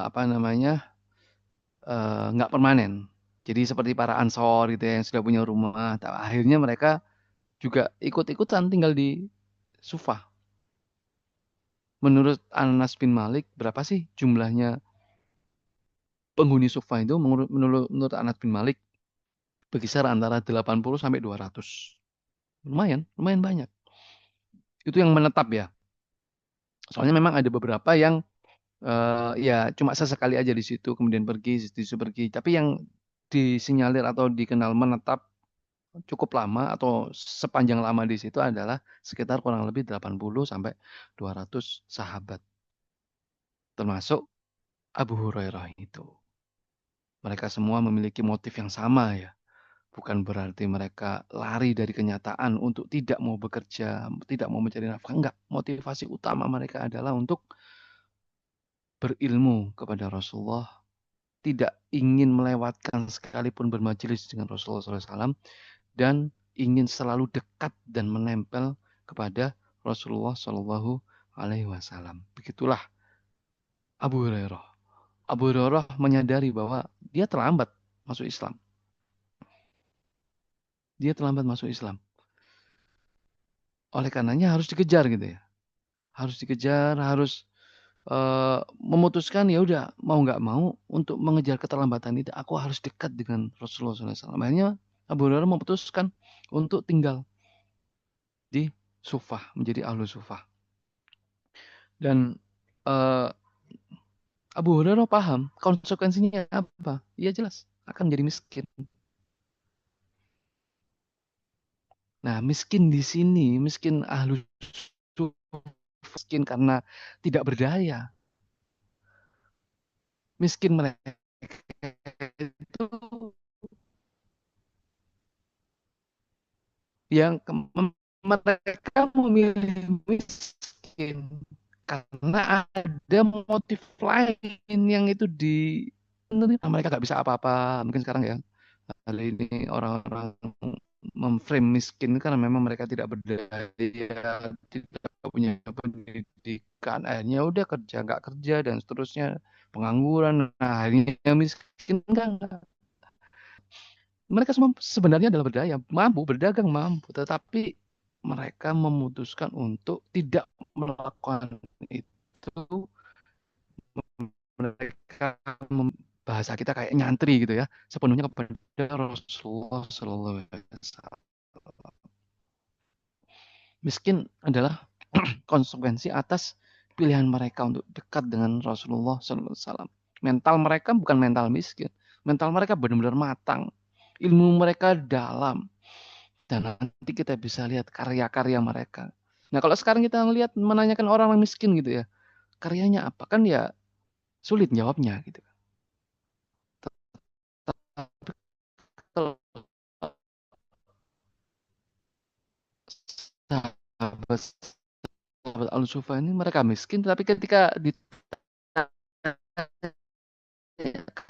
apa namanya nggak permanen. Jadi seperti para ansor gitu ya, yang sudah punya rumah, akhirnya mereka juga ikut-ikutan tinggal di Sufah. Menurut Anas bin Malik, berapa sih jumlahnya penghuni Sufah itu? Menurut Anas bin Malik, berkisar antara 80 sampai 200. Lumayan, lumayan banyak. Itu yang menetap ya. Soalnya memang ada beberapa yang ya cuma sesekali aja di situ, kemudian pergi, di situ pergi. Tapi yang disinyalir atau dikenal menetap cukup lama atau sepanjang lama di situ adalah sekitar kurang lebih 80 sampai 200 sahabat. Termasuk Abu Hurairah itu. Mereka semua memiliki motif yang sama ya. Bukan berarti mereka lari dari kenyataan untuk tidak mau bekerja, tidak mau mencari nafkah. Enggak. Motivasi utama mereka adalah untuk berilmu kepada Rasulullah. Tidak ingin melewatkan sekalipun bermajelis dengan Rasulullah SAW. Dan ingin selalu dekat dan menempel kepada Rasulullah Shallallahu Alaihi Wasallam. Begitulah Abu Hurairah. Abu Hurairah menyadari bahwa dia terlambat masuk Islam. Dia terlambat masuk Islam. Oleh karenanya harus dikejar gitu ya. Harus dikejar, harus memutuskan ya udah mau nggak mau untuk mengejar keterlambatan itu aku harus dekat dengan Rasulullah SAW. Akhirnya Abu Hurairah memutuskan untuk tinggal di Sufah, menjadi ahlu Sufah. Dan eh, Abu Hurairah paham konsekuensinya apa. Iya jelas akan menjadi miskin. Nah, miskin di sini, miskin ahlu Sufah, miskin karena tidak berdaya. Miskin mereka itu yang mereka memilih miskin karena ada motif lain yang itu di mereka nggak bisa apa-apa mungkin sekarang ya hal ini orang-orang memframe miskin karena memang mereka tidak berdaya tidak punya pendidikan akhirnya udah kerja nggak kerja dan seterusnya pengangguran nah akhirnya miskin kan mereka semua sebenarnya adalah berdaya, mampu berdagang, mampu, tetapi mereka memutuskan untuk tidak melakukan itu. Mereka bahasa kita kayak nyantri gitu ya, sepenuhnya kepada Rasulullah Sallallahu Alaihi Wasallam. Miskin adalah konsekuensi atas pilihan mereka untuk dekat dengan Rasulullah Sallallahu Alaihi Wasallam. Mental mereka bukan mental miskin, mental mereka benar-benar matang, ilmu mereka dalam. Dan nanti kita bisa lihat karya-karya mereka. Nah, kalau sekarang kita ngelihat menanyakan orang yang miskin gitu ya, karyanya apa? Kan ya sulit jawabnya gitu. Tapi kalau sahabat sahabat Al-Sufa ini mereka miskin, tapi ketika ditanya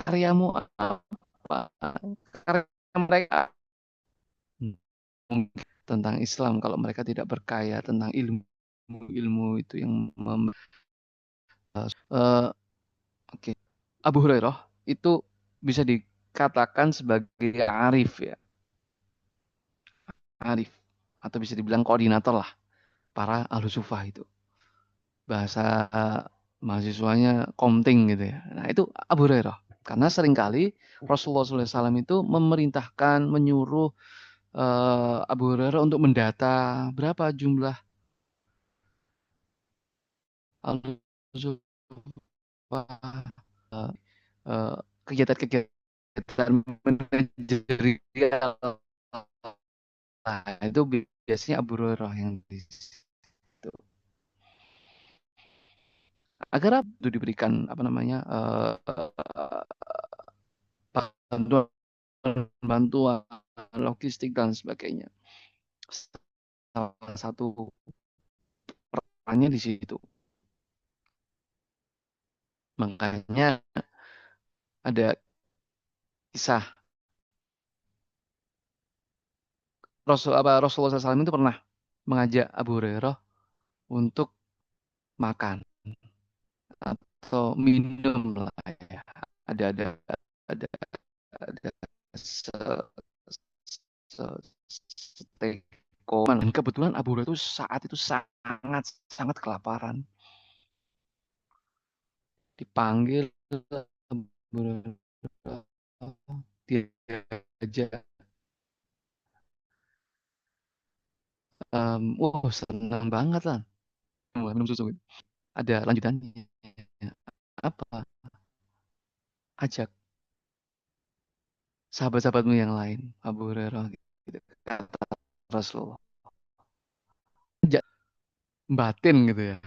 karyamu apa? Karya mereka mungkin tentang Islam kalau mereka tidak berkaya tentang ilmu itu yang uh, oke. Abu Hurairah itu bisa dikatakan sebagai arif ya, arif atau bisa dibilang koordinator lah para ahlu sufah itu. Bahasa mahasiswanya komting gitu ya. Nah itu Abu Hurairah. Karena seringkali Rasulullah SAW itu memerintahkan, menyuruh Abu Hurairah untuk mendata berapa jumlah Al-Zufar, eh, eh, kegiatan-kegiatan manajerial. Nah, itu biasanya Abu Hurairah yang di situ. Agar apa itu diberikan apa namanya bantuan bantuan logistik dan sebagainya. Salah satu perannya di situ. Makanya ada kisah Rasulullah SAW itu pernah mengajak Abu Hurairah untuk makan atau minum lah ya. Ada ada ada ada se, se, seteko. Dan kebetulan Abu Hurairah itu saat itu sangat sangat kelaparan. Dipanggil Abu Hurairah, diajak, senang banget lah minum susu. Ada lanjutannya. Apa? Ajak sahabat-sahabatmu yang lain, Abu Hurairah gitu, kata Rasulullah. Ajak batin gitu ya.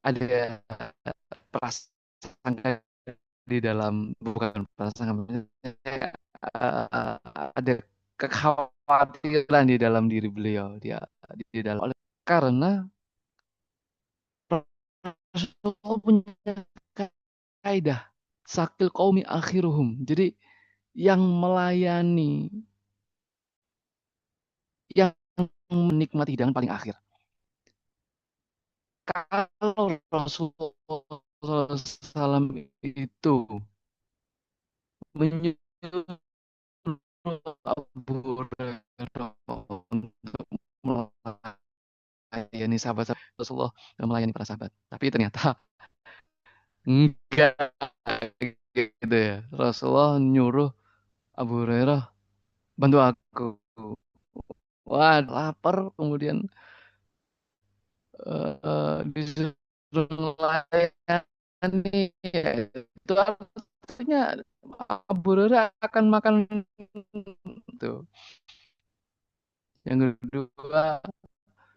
Ada prasangka di dalam, bukan prasangka, ada kekhawatiran di dalam diri beliau, dia di dalam, karena Rasulullah punya kaidah sakil qaumi akhiruhum. Jadi yang melayani, yang menikmati hidangan paling akhir. Kalau Rasulullah SAW itu menyuruh Abu Hurairah untuk melayani sahabat Rasulullah dan melayani para sahabat. Tapi ternyata enggak gitu ya. Rasulullah nyuruh Abu Hurairah, bantu aku. Wah, lapar, kemudian disuruh melayani. Itu artinya Abu Hurairah akan makan tuh. Yang kedua,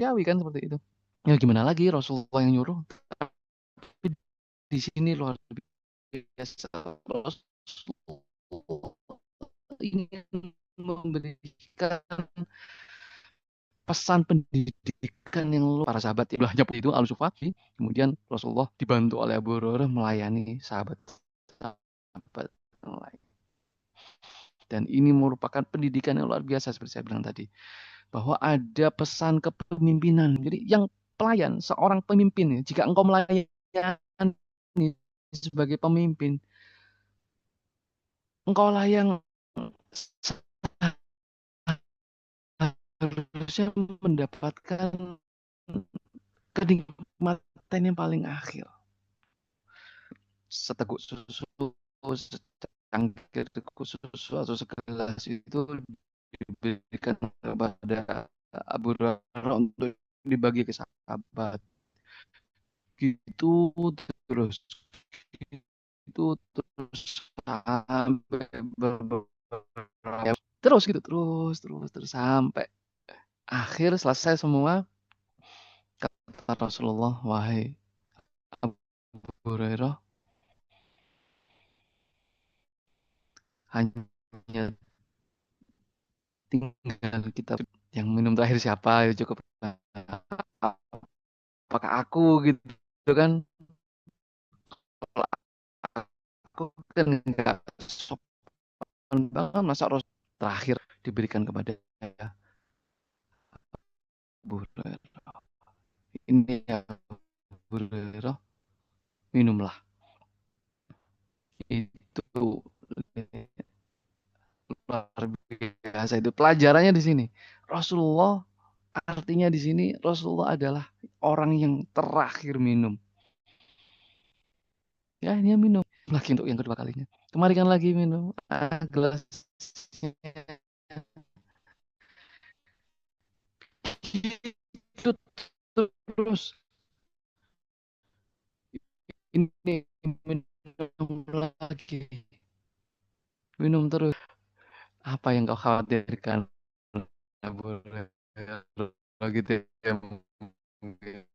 Yawi kan seperti itu. Ya gimana lagi, Rasulullah yang nyuruh. Tapi di sini luar biasa. Rasulullah ingin memberikan pesan pendidikan yang luar, para sahabat ya. Ulahnya itu Al-Sufafi. Kemudian Rasulullah dibantu oleh Abu Hurairah melayani sahabat sahabat yang lain. Dan ini merupakan pendidikan yang luar biasa seperti saya bilang tadi, bahwa ada pesan kepemimpinan. Jadi yang pelayan, seorang pemimpin, jika engkau melayani sebagai pemimpin, engkau lah yang harusnya mendapatkan kenikmatan yang paling akhir. Seteguk susu, secangkir teguk susu atau segelas itu diberikan kepada Abu Hurairah untuk dibagi ke sahabat. Gitu terus, itu terus sampai beberapa, terus gitu, terus terus terus sampai akhir selesai semua. Kata Rasulullah, wahai Abu Hurairah, hanya tinggal kita, yang minum terakhir siapa ya cukup, apakah aku gitu kan. Kalau aku kan nggak sopan banget, masa Rasul terakhir diberikan kepada Abu Hurairah. Ini ya Abu Hurairah, minumlah. Itu luar biasa, itu pelajarannya di sini. Rasulullah, artinya di sini Rasulullah adalah orang yang terakhir minum. Ya, dia minum lagi untuk yang kedua kalinya. Kemarin kan lagi minum, gelas itu terus ini minum lagi, minum terus. Apa yang kau khawatirkan? Nggak boleh kalau gitu ya mungkin.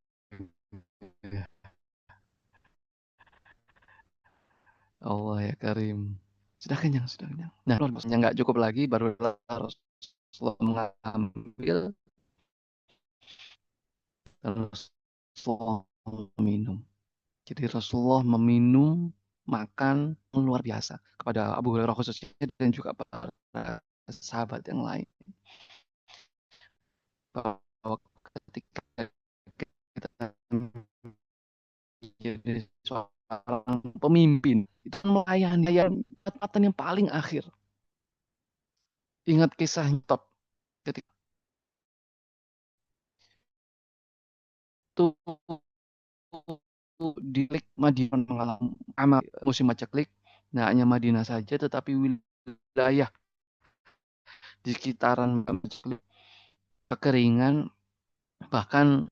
Allah ya Karim. Sudah kenyang, sudah kenyang. Nah, yang nggak cukup lagi, baru Rasulullah mengambil, terus Rasulullah meminum. Jadi Rasulullah meminum, makan luar biasa kepada Abu Hurairah khususnya dan juga para sahabat yang lain. Bahwa ketika kita jadi seorang pemimpin, itu melayani kesempatan yang paling akhir. Ingat kisah top ketika itu di Klik Madinah mengalami musim paceklik, nah hanya Madinah saja, tetapi wilayah di sekitaran kekeringan, bahkan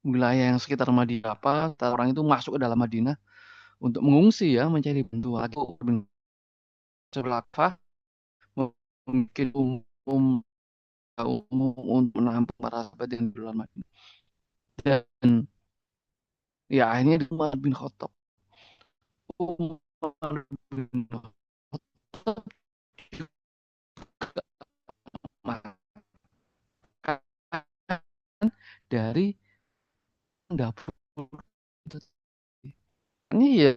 wilayah yang sekitar Madinah, orang itu masuk ke dalam Madinah untuk mengungsi ya, mencari bantuan. Sebelah mungkin umum untuk menampung para sahabat yang di luar Madinah. Dan ya akhirnya di Umar bin Khattab. Umar bin Khattab makan dari dapur. Ini ya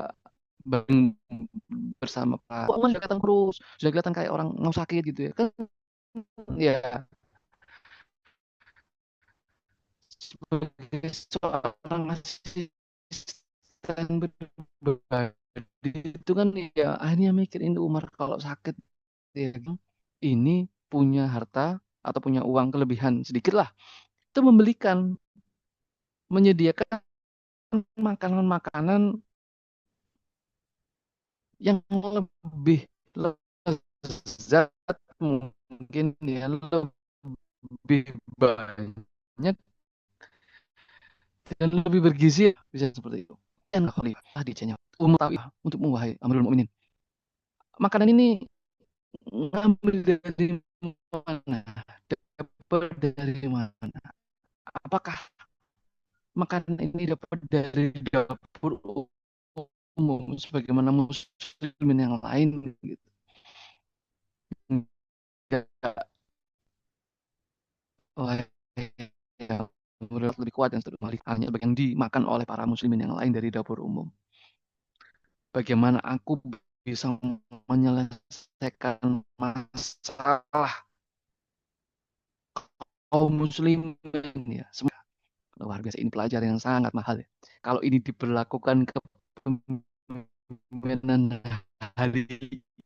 bersama Pak Umar sudah kelihatan kurus, sudah kelihatan kayak orang mau sakit gitu ya kan, ya sebagai seorang asisten berbadi itu kan ya akhirnya mikir ini Umar kalau sakit ya ini punya harta atau punya uang kelebihan sedikit lah, itu menyediakan makanan-makanan yang lebih lezat, mungkin ya lebih banyak dan lebih bergizi, bisa seperti itu. Dan khalifah dicenya untuk wahai Amirul Mukminin, makanan ini ngambil dari mana? Dapat dari mana? Apakah makanan ini dapat dari dapur umum sebagaimana muslimin yang lain gitu? Enggak. Wah, yang lebih kuat yang hanya bagian dimakan oleh para muslimin yang lain dari dapur umum. Bagaimana aku bisa menyelesaikan masalah kaum muslimin ya. Semoga luar biasa, ini pelajaran yang sangat mahal ya. Kalau ini diberlakukan ke pemimpinan hari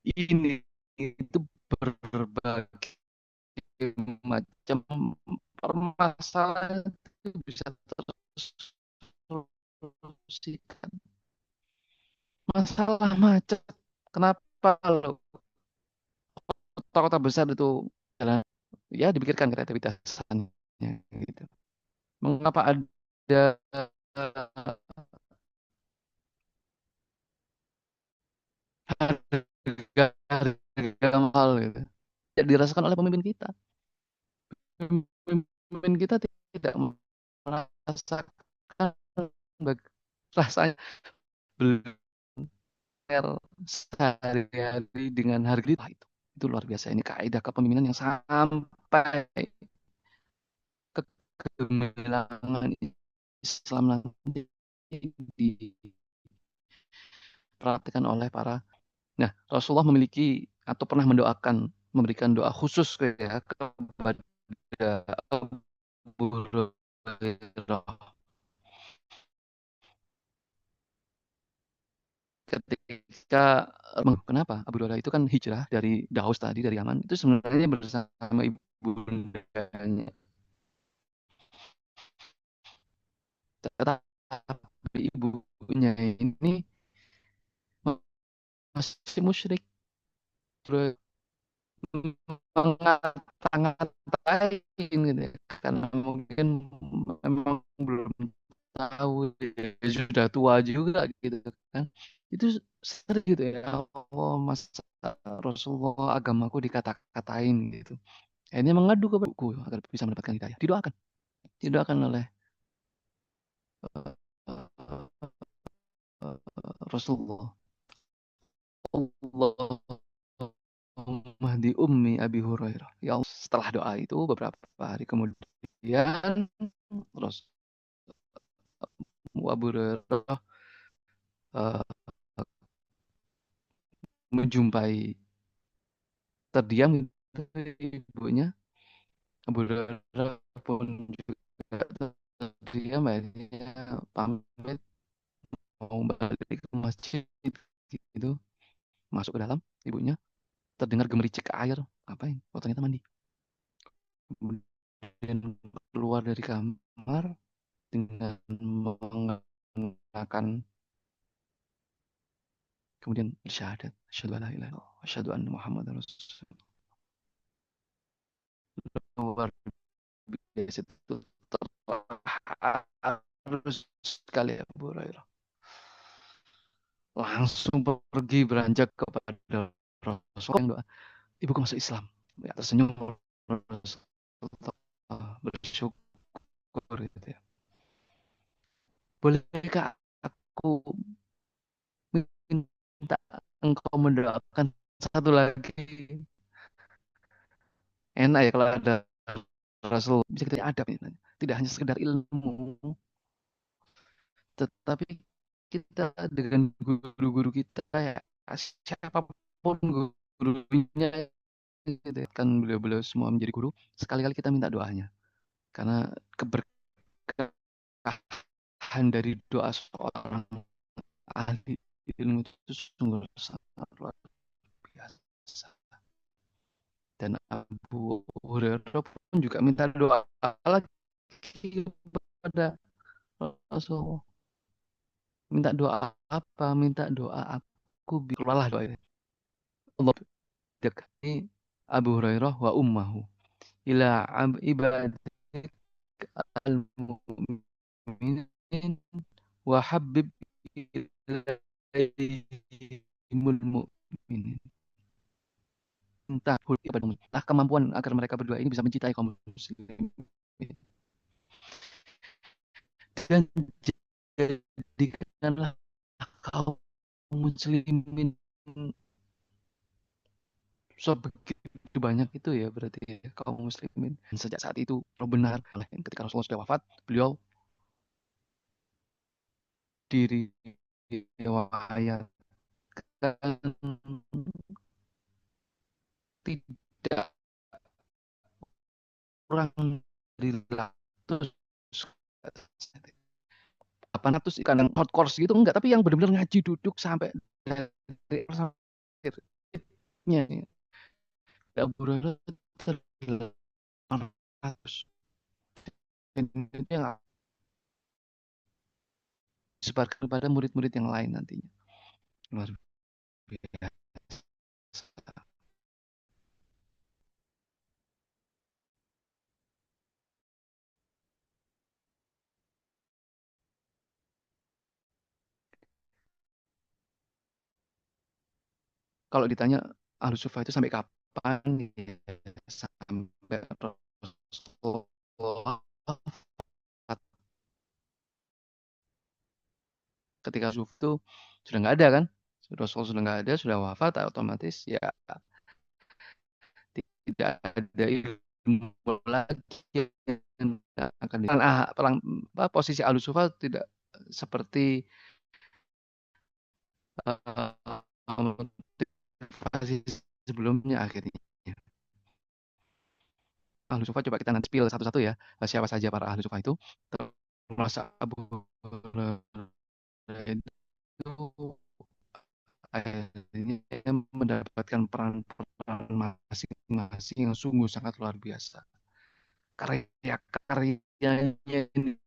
ini, itu berbagai macam permasalahan itu bisa tersolusikan. Masalah macet, kenapa lo kota-kota besar itu jalan ya dipikirkan kreativitasannya gitu. Mengapa ada harga mahal gitu? Tidak dirasakan oleh pemimpin kita. Pemimpin kita tidak merasakan rasanya beli sehari-hari dengan harga itu luar biasa. Ini kaidah kepemimpinan yang sampai ke kegemilangan Islam nanti diperhatikan oleh para. Nah, Rasulullah memiliki atau pernah mendoakan, memberikan doa khusus ya kepada Abu Hurairah ketika kenapa Abu Hurairah itu kan hijrah dari Daus tadi, dari Yaman itu sebenarnya bersama ibundanya, tetapi ibunya ini masih musyrik, terus mengata-ngatain gitu ya. Karena mungkin memang tahu ya sudah tua juga gitu kan. Itu sering gitu ya. Allah masa Rasulullah agamaku dikata-katain gitu. Akhirnya mengadu kepada buku agar bisa mendapatkan hidayah. Didoakan oleh uh, Rasulullah. Allahumma di ummi Abi Hurairah. Ya Allah, setelah doa itu beberapa hari kemudian Rasul Abu Hurairah uh, menjumpai terdiam ibunya. Abu Hurairah pun juga terdiam, akhirnya pamit mau balik ke masjid gitu, masuk ke dalam, ibunya terdengar gemericik air, ngapain? Oh ternyata mandi. Kemudian keluar dari kamar dengan mengenakan, kemudian bersyahadat asyhadu an la ilaha illallah wa asyhadu anna muhammadar rasulullah. Luar biasa, itu terharu sekali ya Bu Hurairah. Langsung pergi beranjak kepada Rasulullah. Ibuku masuk Islam. Ya, tersenyum bersyukur gitu ya. Bolehkah aku minta engkau mendoakan satu lagi? Enak ya kalau ada Rasul, bisa kita adab ini. Tidak hanya sekedar ilmu, tetapi kita dengan guru-guru kita ya, siapapun gurunya gitu ya. Kan beliau-beliau semua menjadi guru, sekali-kali kita minta doanya. Karena keberkahan dari doa seorang ahli ilmu itu sungguh sangat luar biasa. Dan Abu Hurairah pun juga minta doa lagi kepada Rasulullah. Minta doa apa? Minta doa aku keluarlah doa ini. Allah dekati Abu Hurairah wa ummahu ila ibadik al-mu'minin wa habib ilaihimul mu'minin. Entah kemampuan agar mereka berdua ini bisa mencintai kaum muslimin dan jadikanlah kaum muslimin sebegitu banyak itu ya berarti ya, kaum muslimin. Dan sejak saat itu benar ketika Rasulullah sudah wafat, beliau diriwayatkan tidak kurang dari 800 kadang hot course gitu enggak, tapi yang benar-benar ngaji duduk sampai dari akhirnya Abu Hurairah 800 yang disebarkan kepada murid-murid yang lain nantinya. Luar biasa. Kalau ditanya Ahlus Sufa itu sampai kapan? Ya, sampai Rasulullah ketika Yusuf itu sudah nggak ada kan, Rasul sudah nggak ada, sudah wafat, otomatis ya tidak ada ilmu lagi yang akan posisi Al-Sufa tidak seperti motivasi sebelumnya akhirnya. Ahlu Sufa coba kita nanti spill satu-satu ya, siapa saja para ahlu Sufa itu, termasuk Abu Hurairah itu akhirnya mendapatkan peran-peran masing-masing yang sungguh sangat luar biasa. Karya-karyanya ini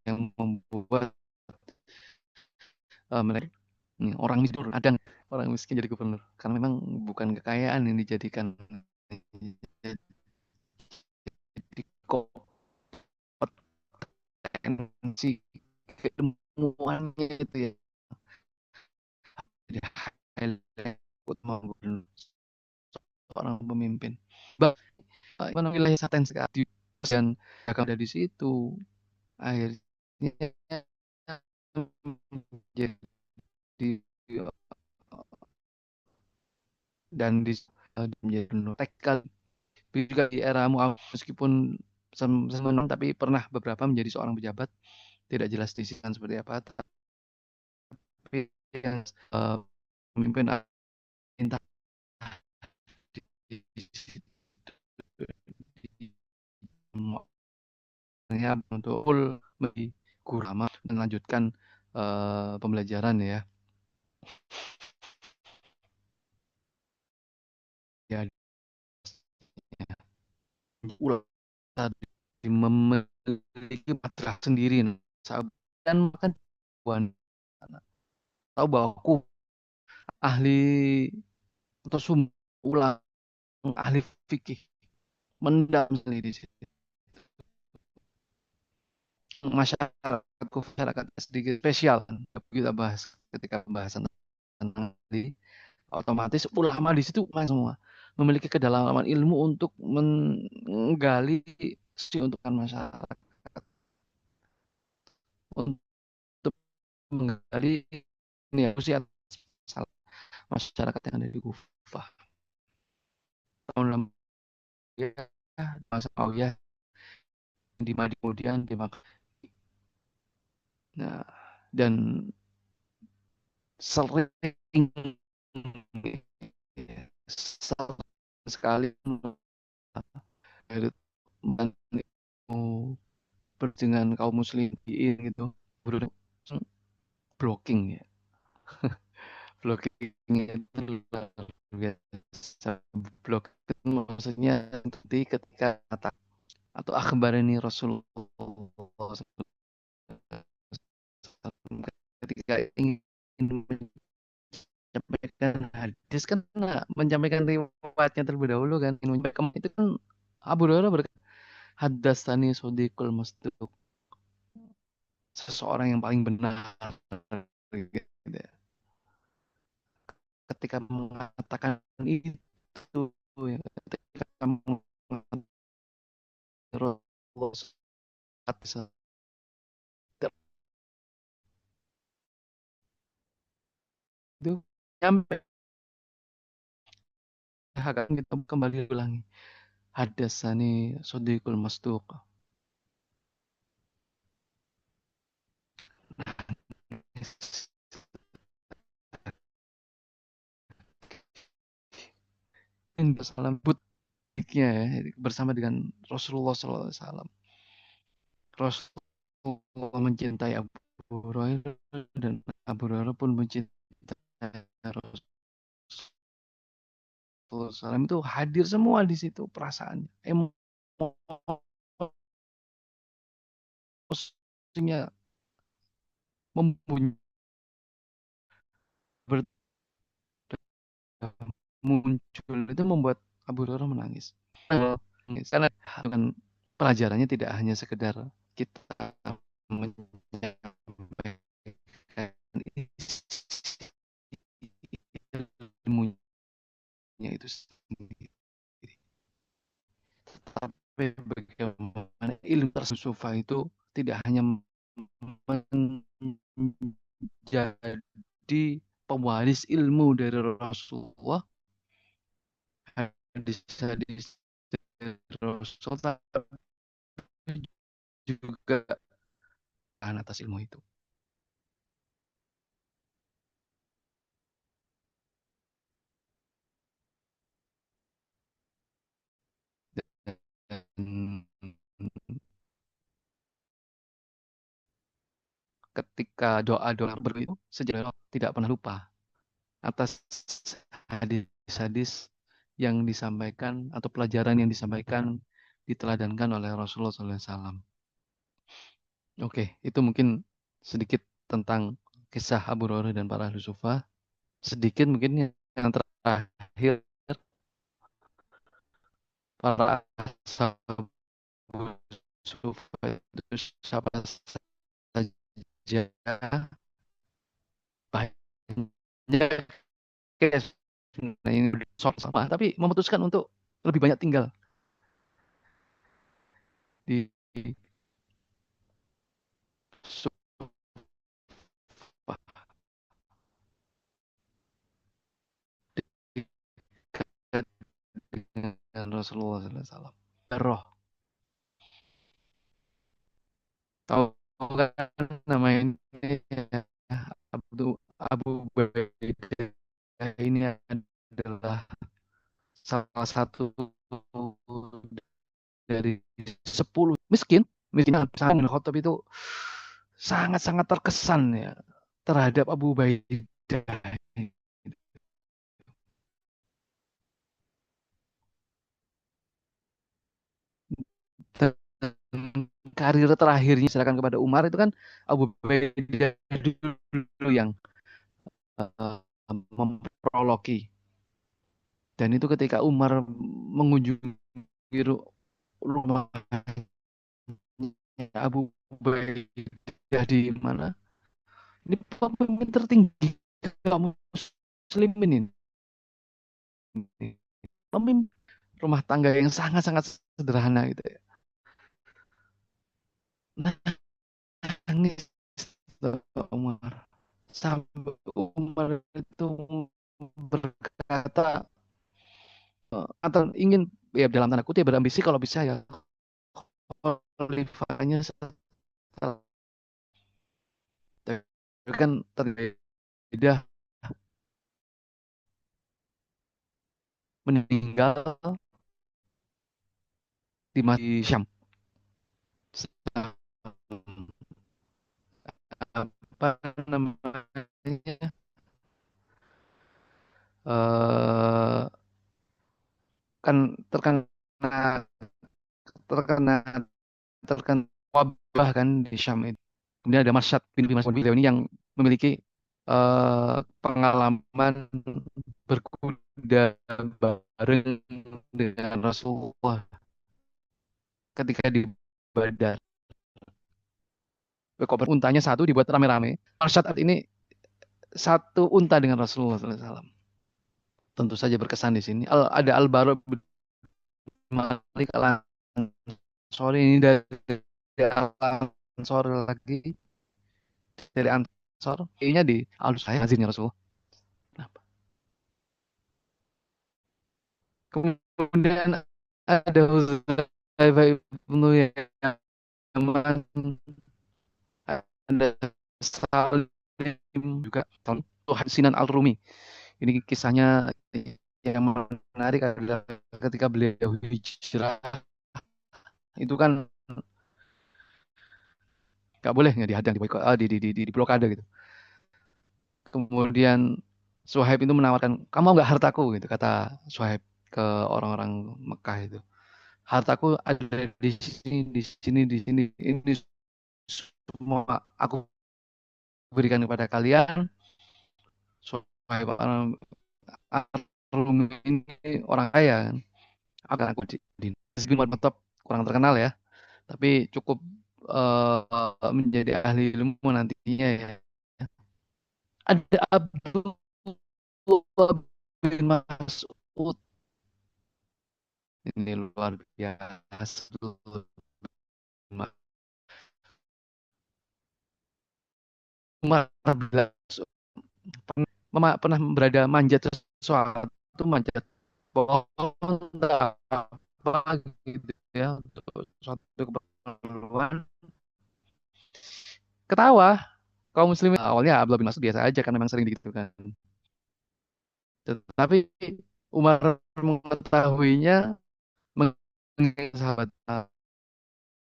yang membuat mereka orang miskin ada orang miskin jadi gubernur karena memang bukan kekayaan yang dijadikan jadi kompetensi keilmuannya itu ya jadi highlight utama seorang pemimpin. Bang, mana wilayah Saten sekali dan akan ada di situ akhirnya jadi dan di menjadi penuh tekal juga di era Muawiyah meskipun menang tapi pernah beberapa menjadi seorang pejabat tidak jelas disisikan seperti apa tapi yang pemimpin perintah di, untuk lebih kurang melanjutkan pembelajaran ya ya ulah memiliki madrasah sendiri dan makan tahu bahwa aku ahli atau sumber ulang ahli fikih mendam sendiri di situ masyarakat sedikit spesial kita bahas ketika pembahasan tentang ini otomatis ulama di situ semua memiliki kedalaman ilmu untuk menggali untuk masyarakat untuk menggali ini ya usia masyarakat yang ada di Kufah tahun 6 ya masa Muawiyah di Madi kemudian di Makkah. Nah, dan sering sering sekali dengan kaum muslimin gitu blocking ya blocking itu luar biasa blok itu maksudnya ketika kata atau akhbar ini Rasulullah ketika ingin menyampaikan hadis kan menyampaikan riwayatnya terlebih dahulu kan itu kan Abu Hurairah berkata haddatsani sodiqul masduq seseorang yang paling benar gitu ya. Ketika mengatakan itu ya, ketika mengatakan Rasulullah itu nyampe akan kita kembali ulangi hadasani sodiqul masduq yang bersalam butiknya ya bersama dengan Rasulullah SAW. Rasulullah mencintai Abu Hurairah dan Abu Hurairah pun mencintai Rasulullah SAW itu hadir semua di situ perasaannya, emosinya mempunyai muncul itu membuat Abu Hurairah menangis. Karena dengan pelajarannya tidak hanya sekedar kita menyampaikan ilmunya itu sendiri, tapi bagaimana ilmu tersufah itu tidak hanya menjadi pewaris ilmu dari Rasulullah, hadis-hadis Rasul tapi juga atas ilmu itu. Dan ketika doa-doa itu sejarah tidak pernah lupa atas hadis-hadis yang disampaikan atau pelajaran yang disampaikan diteladankan oleh Rasulullah SAW. Oke, itu mungkin sedikit tentang kisah Abu Hurairah dan para ahli sufah. Sedikit mungkin yang terakhir para sahabat sufah itu siapa saja banyak case. Nah, ini sama, tapi memutuskan untuk lebih banyak tinggal di dengan Rasulullah SAW. Roh, tahu kan nama ini ya, Abu Ubaidah ini adalah salah satu dari 10 miskin, miskin sangat Khattab itu sangat-sangat terkesan ya terhadap Abu Ubaidah. Dan karir terakhirnya serahkan kepada Umar itu kan Abu Ubaidah dulu yang memprologi. Dan itu ketika Umar mengunjungi rumah Abu Ubaidah di mana? Ini pemimpin tertinggi kaum muslimin ini. Pemimpin rumah tangga yang sangat-sangat sederhana gitu ya. Nangis tuh Umar. Sampai Umar itu berkata atau ingin ya dalam tanda kutip berambisi kalau bisa ya khalifahnya setelah itu kan terjadi meninggal di Syam. Apa namanya? eh kan terkena terkena terkena wabah kan di Syam itu. Kemudian ada Marsad bin Mas beliau ini yang memiliki pengalaman berkuda bareng dengan Rasulullah ketika di Badar. Koper untanya satu dibuat rame-rame. Marsad ini satu unta dengan Rasulullah SAW. Tentu saja berkesan di sini. Ada Al-Bara bin Malik Al-Ansori ini dari Al-Ansori lagi dari Ansor. Kayaknya di Alus saya hadirnya Rasulullah. Kenapa? Kemudian ada Hudzaifah ibnu Yaman, ada Salim juga, Sinan Al-Rumi. Ini kisahnya yang menarik adalah ketika beliau hijrah itu kan nggak boleh nggak dihadang di boykot di blokade gitu. Kemudian Suhaib itu menawarkan, kamu mau nggak hartaku gitu kata Suhaib ke orang-orang Mekah itu. Hartaku ada di sini, di sini, di sini. Ini semua aku berikan kepada kalian. Suhaib Ar-Rumi ini orang kaya kan. Akan aku di bin Khattab kurang terkenal ya, tapi cukup menjadi ahli ilmu nantinya ya. Ada Abdullah bin Mas'ud ini luar biasa. Umar bilang pernah berada manjat sesuatu, manjat pohon apa gitu ya untuk suatu keperluan, ketawa kaum muslimin. Awalnya Abdullah bin Mas'ud biasa aja kan memang sering gitu kan, tetapi Umar mengetahuinya, mengingat sahabat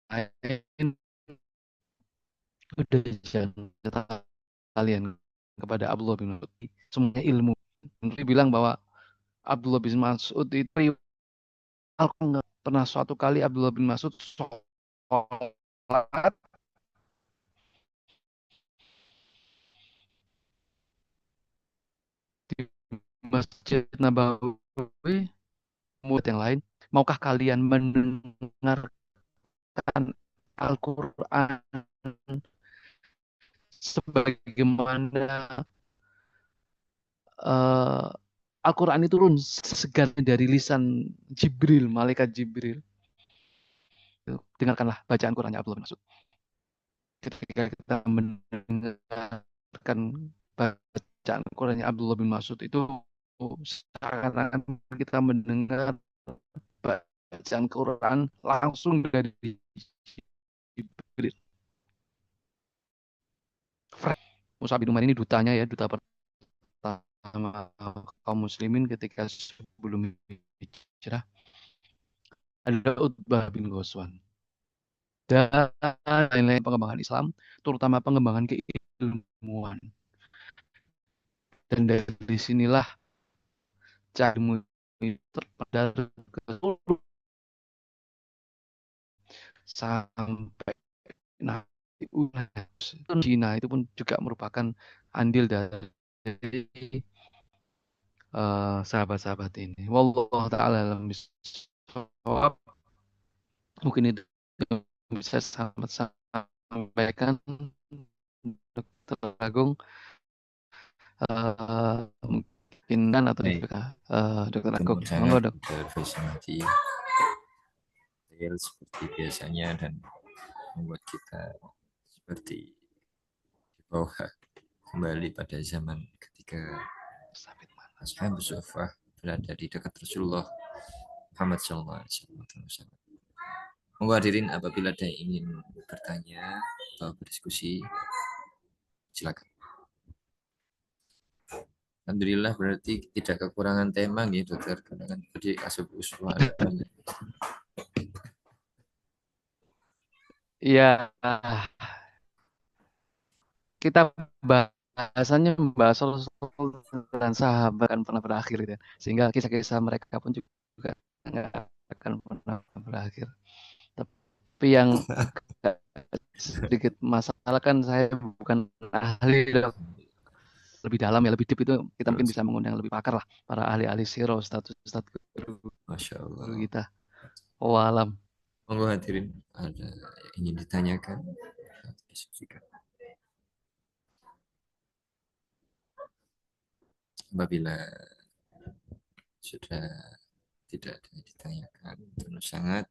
lain, udah jangan kata kalian kepada Abdullah bin Mas'ud semuanya ilmu. Dia bilang bahwa Abdullah bin Mas'ud itu nggak pernah suatu kali Abdullah bin Mas'ud sholat di Masjid Nabawi, murid yang lain, maukah kalian mendengarkan Al-Quran sebagaimana eh, Al-Quran itu turun segar dari lisan Jibril, malaikat Jibril. Dengarkanlah bacaan Qurannya Abdullah bin Mas'ud. Ketika kita mendengarkan bacaan Qurannya Abdullah bin Mas'ud itu seakan-akan kita mendengar bacaan Quran langsung dari Jibril. Mus'ab bin Umair ini dutanya ya, duta pertama kaum muslimin ketika sebelum hijrah. Ada Utbah bin Ghazwan dan lain-lain pengembangan Islam, terutama pengembangan keilmuan. Dan dari sinilah ilmu itu terpendar ke seluruh sampai nanti Cina itu pun juga merupakan andil dari sahabat-sahabat ini. Wallahu taala alam bisawab. Mungkin itu yang bisa sampaikan Dokter Agung. Mungkin atau Baik, Dokter Agung. terima Monggo sangat dok. Nanti seperti biasanya dan membuat kita seperti di bawah kembali pada zaman ketika Ashabus Suffah berada di dekat Rasulullah Muhammad SAW. Monggo hadirin apabila ada yang ingin bertanya atau berdiskusi, silakan. Alhamdulillah berarti tidak kekurangan tema gitu, dokter. Karena kan tadi Ashabus Suffah ada banyak. Iya, kita bahasannya membahas Rasul dan sahabat kan pernah berakhir gitu. Sehingga kisah-kisah mereka pun juga nggak akan pernah berakhir. Tapi yang sedikit masalah kan saya bukan ahli dok. Lebih dalam ya, lebih deep itu kita mungkin bisa mengundang lebih pakar lah. Para ahli-ahli siro, status Masya guru Allah. kita. Oh alam. Monggo hadirin ada yang ingin ditanyakan, diskusikan. Apabila sudah tidak ada yang ditanyakan, terus sangat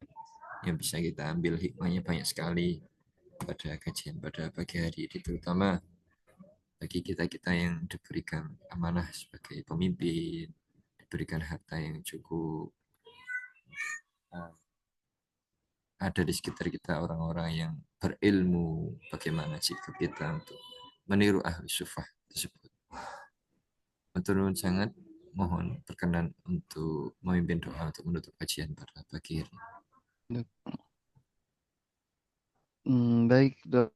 yang bisa kita ambil hikmahnya banyak sekali pada kajian pada pagi hari ini, terutama bagi kita-kita yang diberikan amanah sebagai pemimpin, diberikan harta yang cukup, ada di sekitar kita orang-orang yang berilmu, bagaimana sikap kita untuk meniru ahli sufah tersebut. Matur sangat, mohon berkenan untuk memimpin doa untuk menutup kajian pada pagi hari. Baik dok.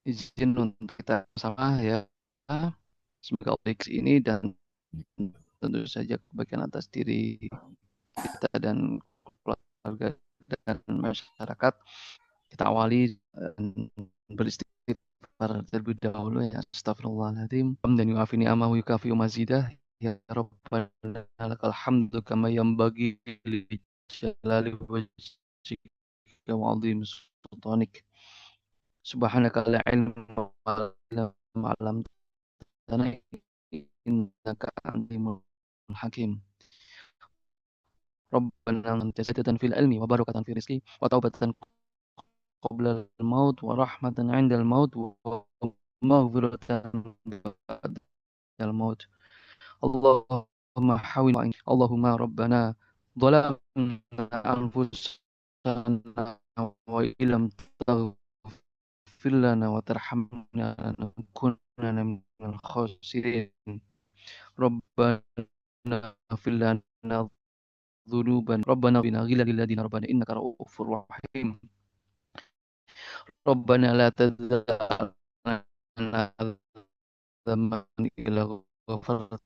Izin untuk kita sama ya. Semoga Allah ini dan tentu saja kebaikan atas diri kita dan keluarga dan masyarakat. Kita awali beristighfar terlebih dahulu ya. Astagfirullahaladzim. Dan yuafini amahu yukafi mazidah. Ya Rabbana lakal hamdu kama yanbaghi li jalali wajhika wa 'azimi sultanik. Subhanaka la ilma illa ma 'allamtana innaka antal hakim. Rabbana anta sadatan fil ilmi wa barakatan fi rizqi wa taubatan qabla al-maut wa rahmatan 'inda al-maut wa maghfiratan ba'da al-maut. Allahumma hawil Allahumma rabbana dhalamna anfusana wa illam taghfir lana wa tarhamna lanakunanna minal khasirin. Rabbana ighfir lana dhunuban Rabbana bina ghilal lilladina Rabbana innaka ra'ufur rahim. Rabbana la tadhana dhamman illa ghafarta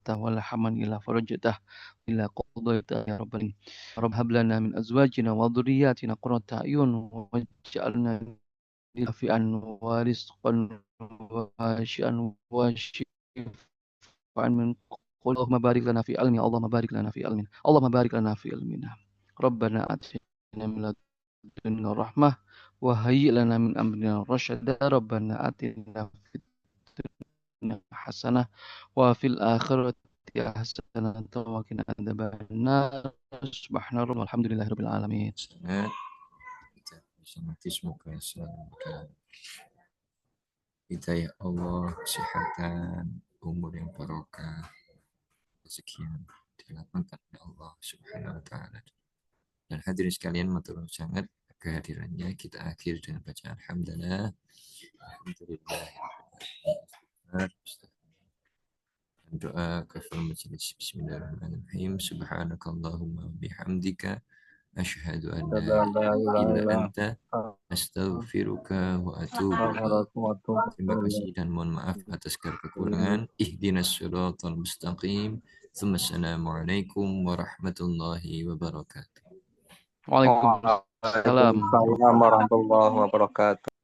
wala haman illa farajtah illa qadaita ya rabbal alamin. Rabb hab lana min azwajina wa dhurriyyatina qurrata a'yun waj'alna afian wa rizqan wa syi'an wa shifaan min qul Allahumma barik lana fi ilmi Allahumma barik lana fi ilmin Allahumma barik lana fi ilmina Rabbana atina من لدنك رحمة وهيئ لنا من أمرنا رشدا ربنا آتنا في الدنيا حسنة وفي الآخرة حسنة وقنا عذاب النار سبحان ربنا والحمد لله رب العالمين. Sangat kita bisa mati semoga selalu dalam hidayah Allah, kesehatan, umur yang barokah, rezeki yang dilapangkan oleh Allah Subhanahu wa taala. Dan hadirin sekalian, matur sangat kehadirannya kita akhir dengan bacaan alhamdulillah. Alhamdulillah. Doa kafir majelis. Bismillahirrahmanirrahim. Subhanakallahumma bihamdika asyhadu an la ilaha illa anta astaghfiruka wa atubu ilaik. Terima kasih dan mohon maaf atas segala kekurangan. Ihdinas siratal mustaqim. Assalamualaikum warahmatullahi wabarakatuh. Waalaikumsalam. Waalaikumsalam warahmatullahi wabarakatuh.